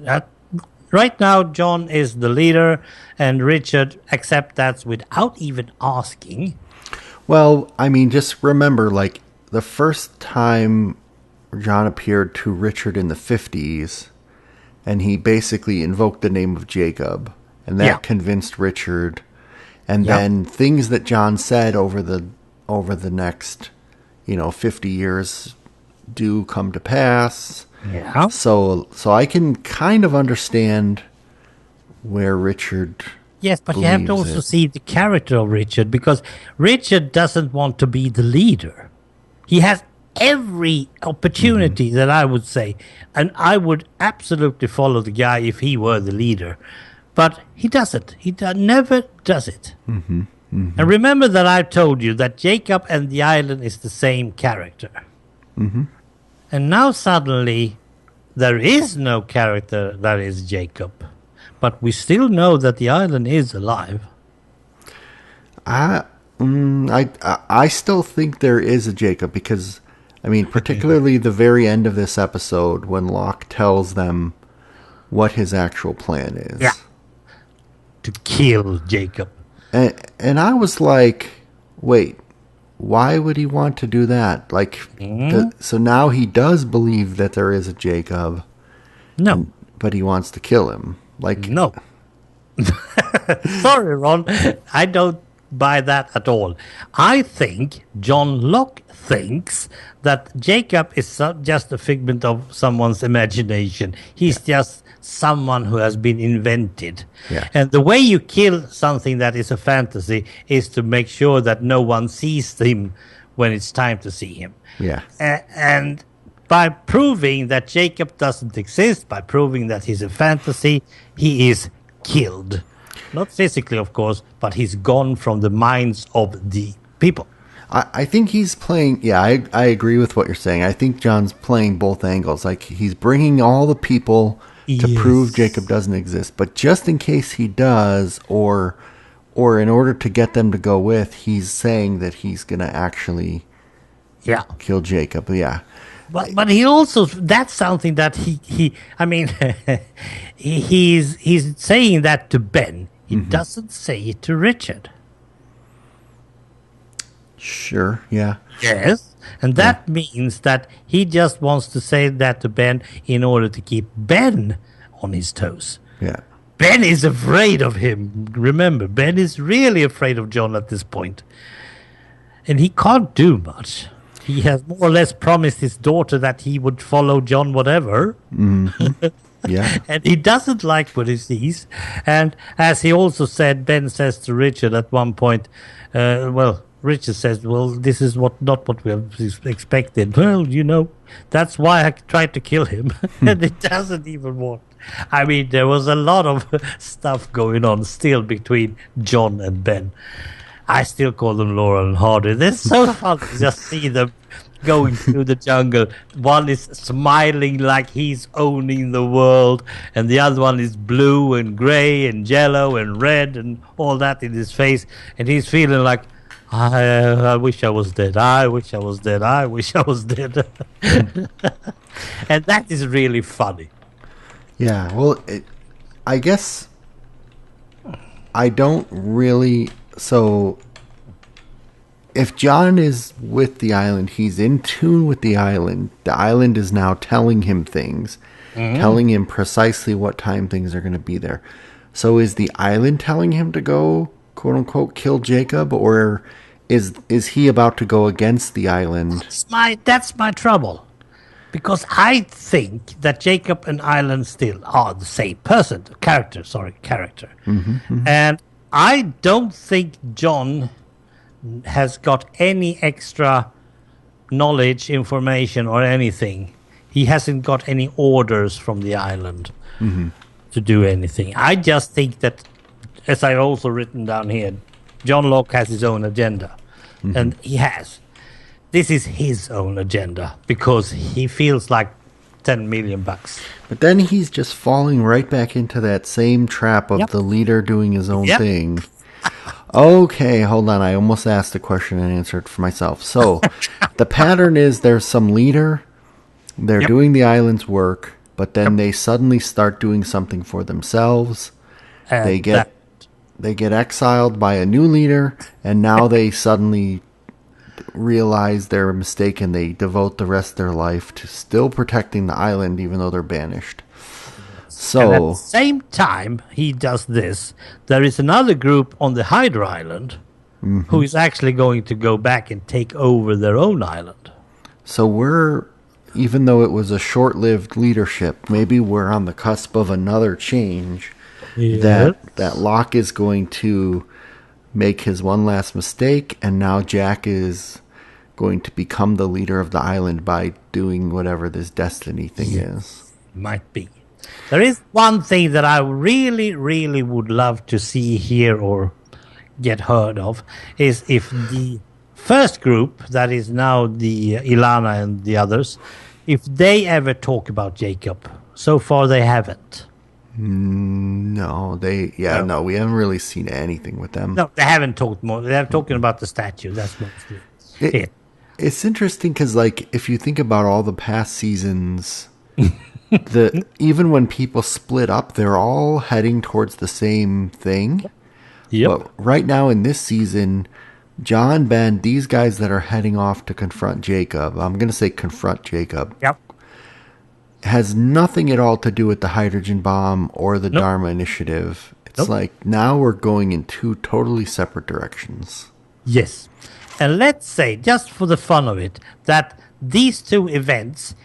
Right now, John is the leader, and Richard accepts that without even asking. Well, just remember, like, the first time John appeared to Richard in the 50s, and he basically invoked the name of Jacob, and that convinced Richard. And then things that John said over the next... 50 years do come to pass. Yeah. So I can kind of understand where Richard... Yes, but you have to also see the character of Richard, because Richard doesn't want to be the leader. He has every opportunity that I would say, and I would absolutely follow the guy if he were the leader. But he doesn't. He never does it. Mm-hmm. Mm-hmm. And remember that I told you that Jacob and the island is the same character. Mm-hmm. And now suddenly there is no character that is Jacob. But we still know that the island is alive. I still think there is a Jacob, because, particularly the very end of this episode when Locke tells them what his actual plan is. Yeah. To kill Jacob. And I was like, wait, why would he want to do that? Like, so now he does believe that there is a Jacob. No. But he wants to kill him. Like, no. Sorry, Ron. I don't buy that at all. I think John Locke thinks that Jacob is just a figment of someone's imagination. He's just someone who has been invented. Yeah. And the way you kill something that is a fantasy is to make sure that no one sees him when it's time to see him. Yeah. And by proving that Jacob doesn't exist, by proving that he's a fantasy, he is killed. Not physically, of course, but he's gone from the minds of the people. I think he's playing. Yeah, I agree with what you're saying. I think John's playing both angles. Like, he's bringing all the people to prove Jacob doesn't exist, but just in case he does, or in order to get them to go with, he's saying that he's gonna actually kill Jacob. Yeah. But he also, that's something that he I mean, he's saying that to Ben. He doesn't say it to Richard. Sure, yeah. Yes, and that means that he just wants to say that to Ben in order to keep Ben on his toes. Yeah. Ben is afraid of him. Remember, Ben is really afraid of John at this point. And he can't do much. He has more or less promised his daughter that he would follow John whatever. Yeah. And he doesn't like what he sees. And as he also said, Ben says to Richard at one point, Richard says, well, this is not what we have expected. Well, that's why I tried to kill him. And it doesn't even work. I mean, there was a lot of stuff going on still between John and Ben. I still call them Laurel and Hardy. They're so fun to just see them going through the jungle. One is smiling like he's owning the world, and the other one is blue and gray and yellow and red and all that in his face. And he's feeling like, I wish I was dead. I wish I was dead. I wish I was dead. And that is really funny. Yeah, well, I guess I don't really... So, if John is with the island, he's in tune with the island. The island is now telling him things, telling him precisely what time things are going to be there. So, is the island telling him to go, quote unquote, kill Jacob, or is he about to go against the island? That's my trouble. Because I think that Jacob and Island still are the same person, character. And I don't think John has got any extra knowledge, information, or anything. He hasn't got any orders from the island to do anything. I just think that, as I also written down here, John Locke has his own agenda. And he has. This is his own agenda because he feels like $10 million. But then he's just falling right back into that same trap of the leader doing his own thing. Okay, hold on. I almost asked a question and answered for myself. So the pattern is there's some leader. They're doing the island's work, but then they suddenly start doing something for themselves. They get exiled by a new leader, and now they suddenly realize their mistake and they devote the rest of their life to still protecting the island even though they're banished. So and at the same time he does this, there is another group on the Hydra Island who is actually going to go back and take over their own island. So even though it was a short-lived leadership, maybe we're on the cusp of another change. That Locke is going to make his one last mistake, and now Jack is going to become the leader of the island by doing whatever this destiny thing is. Might be. There is one thing that I really, really would love to see here or get heard of, is if the first group, that is now the Ilana and the others, if they ever talk about Jacob. So far they haven't. No, we haven't really seen anything with them. No, they haven't talked more. They're talking about the statue. That's mostly it. It's interesting because, like, if you think about all the past seasons, even when people split up, they're all heading towards the same thing. Yep. But right now in this season, John, Ben, these guys that are heading off to confront Jacob, I'm going to say confront Jacob. Yep. Has nothing at all to do with the hydrogen bomb or the Dharma Initiative. It's like now we're going in two totally separate directions. Yes. And let's say, just for the fun of it, that these two events,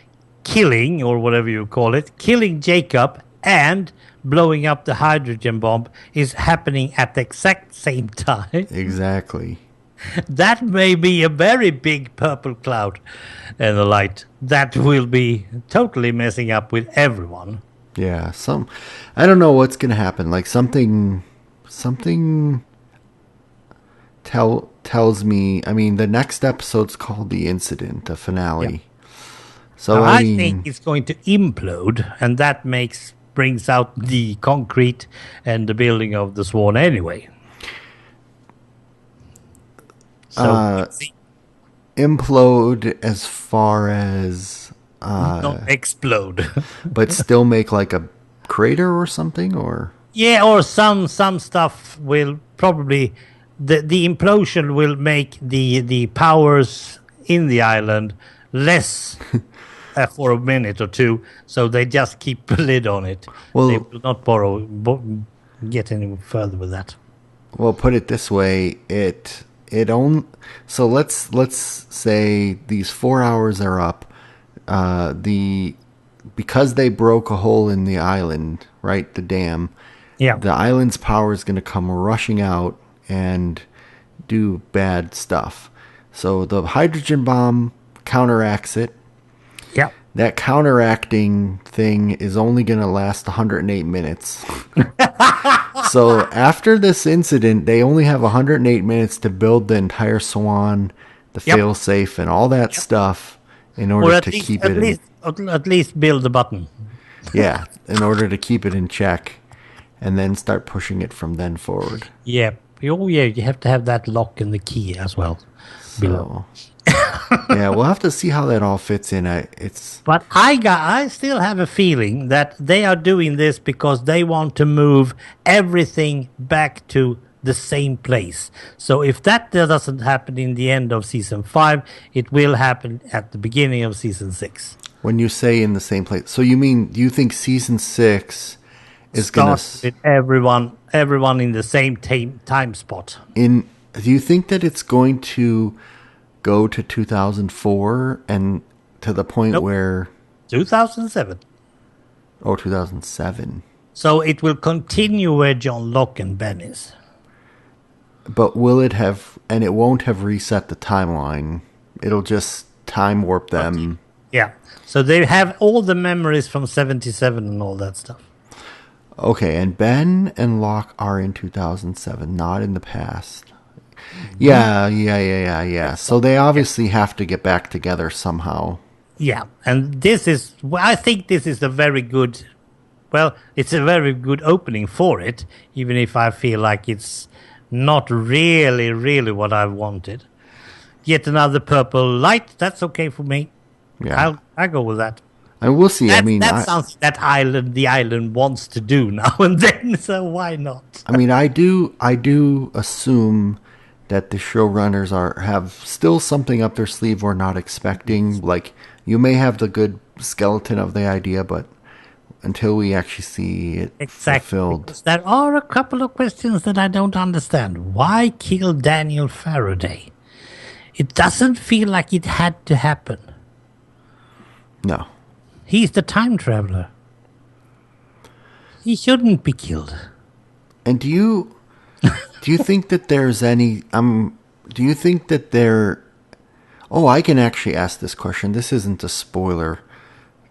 killing, or whatever you call it, killing Jacob and blowing up the hydrogen bomb, is happening at the exact same time. Exactly. That may be a very big purple cloud and a light that will be totally messing up with everyone. Yeah, I don't know what's gonna happen. Like something tells me. I mean, the next episode's called the incident, the finale. Yeah. So Now, I I think mean, it's going to implode, and that brings out the concrete and the building of the swan anyway. So implode as far as, not explode. but still make like a crater or something, or Yeah, or some stuff will probably the implosion will make the powers in the island less for a minute or two, so they just keep a lid on it. They well, will not get any further with that. well, put it this way, it only. So let's say these 4 hours are up. Because they broke a hole in the island, right? The dam. Yeah, The island's power is going to come rushing out and do bad stuff. So the hydrogen bomb counteracts it. yeah. That counteracting thing is only going to last 108 minutes. So after this incident, they only have 108 minutes to build the entire swan, the Yep. failsafe, and all that stuff in Or order at to least, keep it in. at least build the button. Yeah, in order to keep it in check, and then start pushing it from then forward. Yeah. Oh, yeah. You have to have that lock and the key as well. Below. So, yeah, we'll have to see how that all fits in. But I still have a feeling that they are doing this because they want to move everything back to the same place. So if that doesn't happen in the end of season 5, it will happen at the beginning of season 6. When you say in the same place, so you mean, do you think season 6 is gonna Start with everyone in the same time spot. do you think that it's going to go to 2004 and to the point Nope. where 2007. 2007? So it will continue where John Locke and Ben is. But will it have, and it won't have reset the timeline. It'll just time warp them. Yeah. So they have all the memories from 77 and all that stuff. Okay, and Ben and Locke are in 2007, not in the past. Yeah. So they obviously have to get back together somehow. Yeah. And I think this is a very good, it's a very good opening for it, even if I feel like it's not really, really what I wanted. Yet another purple light, that's okay for me. Yeah. I'll go with that. And we'll see. That's something that the island wants to do now and then, so why not? I mean, I do assume that the showrunners have still something up their sleeve we're not expecting. Like, you may have the good skeleton of the idea, but until we actually see it fulfilled. Because there are a couple of questions that I don't understand. Why kill Daniel Faraday? It doesn't feel like it had to happen. No. He's the time traveler. He shouldn't be killed. And do you think that there's any do you think that there I can actually ask this question. This isn't a spoiler.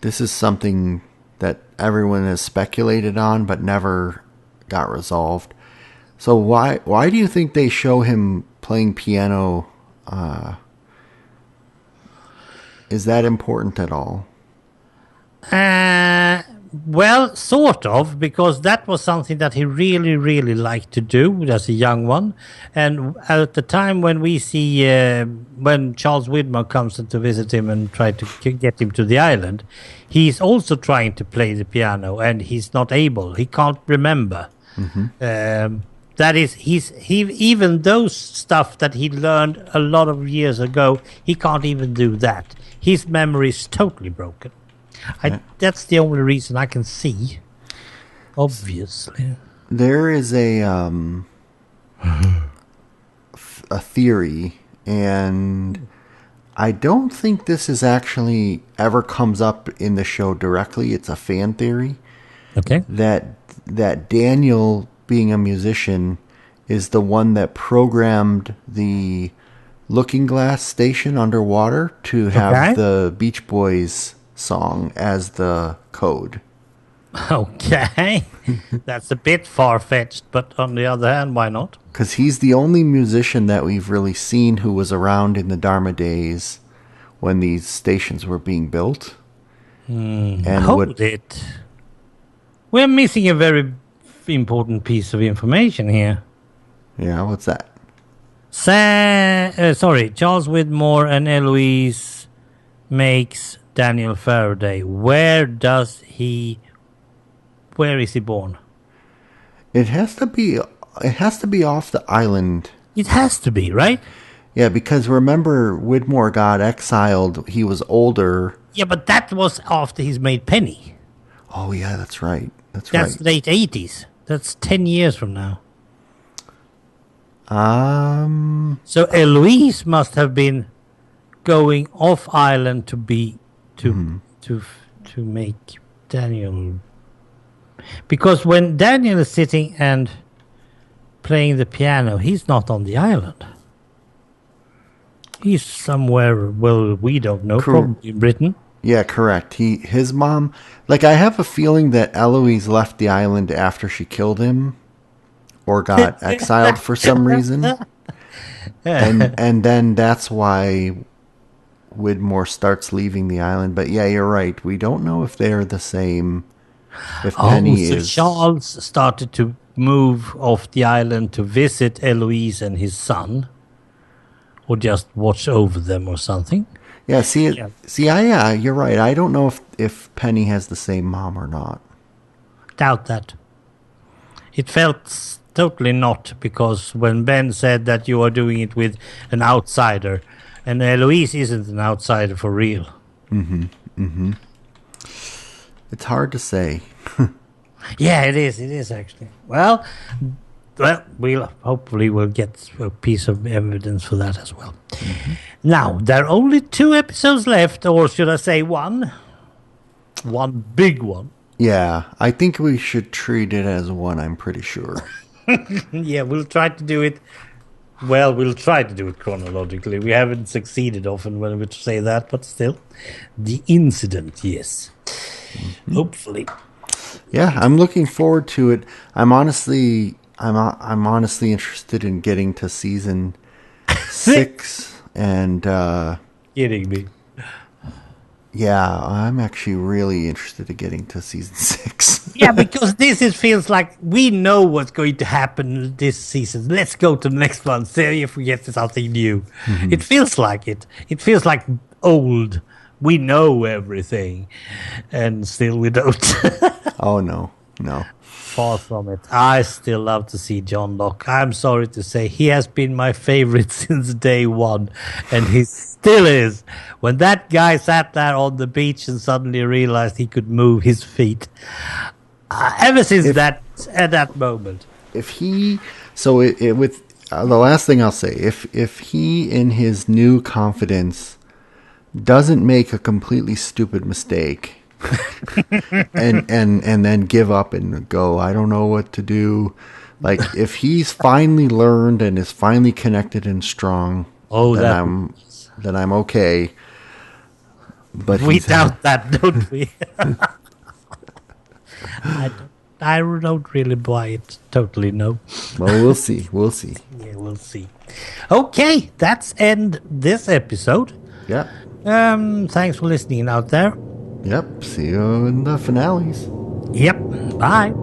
This is something that everyone has speculated on but never got resolved. So why do you think they show him playing piano? Is that important at all? Well, sort of, because that was something that he really, really liked to do as a young one. And at the time when we see, when Charles Widmore comes in to visit him and try to get him to the island, he's also trying to play the piano and he's not able. He can't remember. Mm-hmm. That is, even those stuff that he learned a lot of years ago, he can't even do that. His memory is totally broken. That's the only reason I can see. Obviously, there is a theory, and I don't think this is actually ever comes up in the show directly. It's a fan theory. Okay. That Daniel, being a musician, is the one that programmed the Looking Glass Station underwater to have Okay. the Beach Boys song as the code. Okay. That's a bit far-fetched, but on the other hand, why not? Because he's the only musician that we've really seen who was around in the Dharma days when these stations were being built. And Hold it. We're missing a very important piece of information here. Yeah, what's that? Charles Widmore and Eloise makes Daniel Faraday. Where is he born? It has to be off the island. It has to be, right? Yeah, because remember Widmore got exiled. He was older. Yeah, but that was after he's made Penny. Oh yeah, that's right. That's That's right. late 80s. That's 10 years from now. So Eloise must have been going off island to make Daniel. Because when Daniel is sitting and playing the piano, he's not on the island. He's somewhere, well, we don't know, probably in Britain. Yeah, correct. His mom, like I have a feeling that Eloise left the island after she killed him or got exiled for some reason. And then that's why Widmore starts leaving the island. But yeah, you're right. We don't know if they're the same. If Penny so is. Charles started to move off the island to visit Eloise and his son, or just watch over them or something. Yeah, you're right. I don't know if Penny has the same mom or not. Doubt that. It felt totally not, because when Ben said that you are doing it with an outsider, and Eloise isn't an outsider for real. It's hard to say. Yeah, it is. It is actually. Well, we'll hopefully we'll get a piece of evidence for that as well. Now, there are only 2 episodes left, or should I say one? One big one. Yeah, I think we should treat it as one, I'm pretty sure. Yeah, we'll try to do it. Well, we'll try to do it chronologically. We haven't succeeded often when we say that, but still. The incident, yes. Hopefully. Yeah, I'm looking forward to it. I'm honestly interested in getting to season 6 and Kidding me. yeah, I'm actually really interested in getting to season 6. Yeah, because feels like we know what's going to happen this season. Let's go to the next one, see if we get something new. It feels like it. It feels like old. We know everything, and still we don't. Oh no. Far from it. I still love to see John Locke. I'm sorry to say he has been my favorite since day one, and he still is. When that guy sat there on the beach and suddenly realized he could move his feet, ever since at that moment. If he, so it with the last thing I'll say, if he in his new confidence doesn't make a completely stupid mistake and then give up and go, I don't know what to do. Like if he's finally learned and is finally connected and strong, then I'm okay. But we doubt that, don't we? I don't really buy it totally, no. Well, we'll see. Yeah, we'll see. Okay, that's end this episode. Yep. Thanks for listening out there. See you in the finales. Yep. Bye.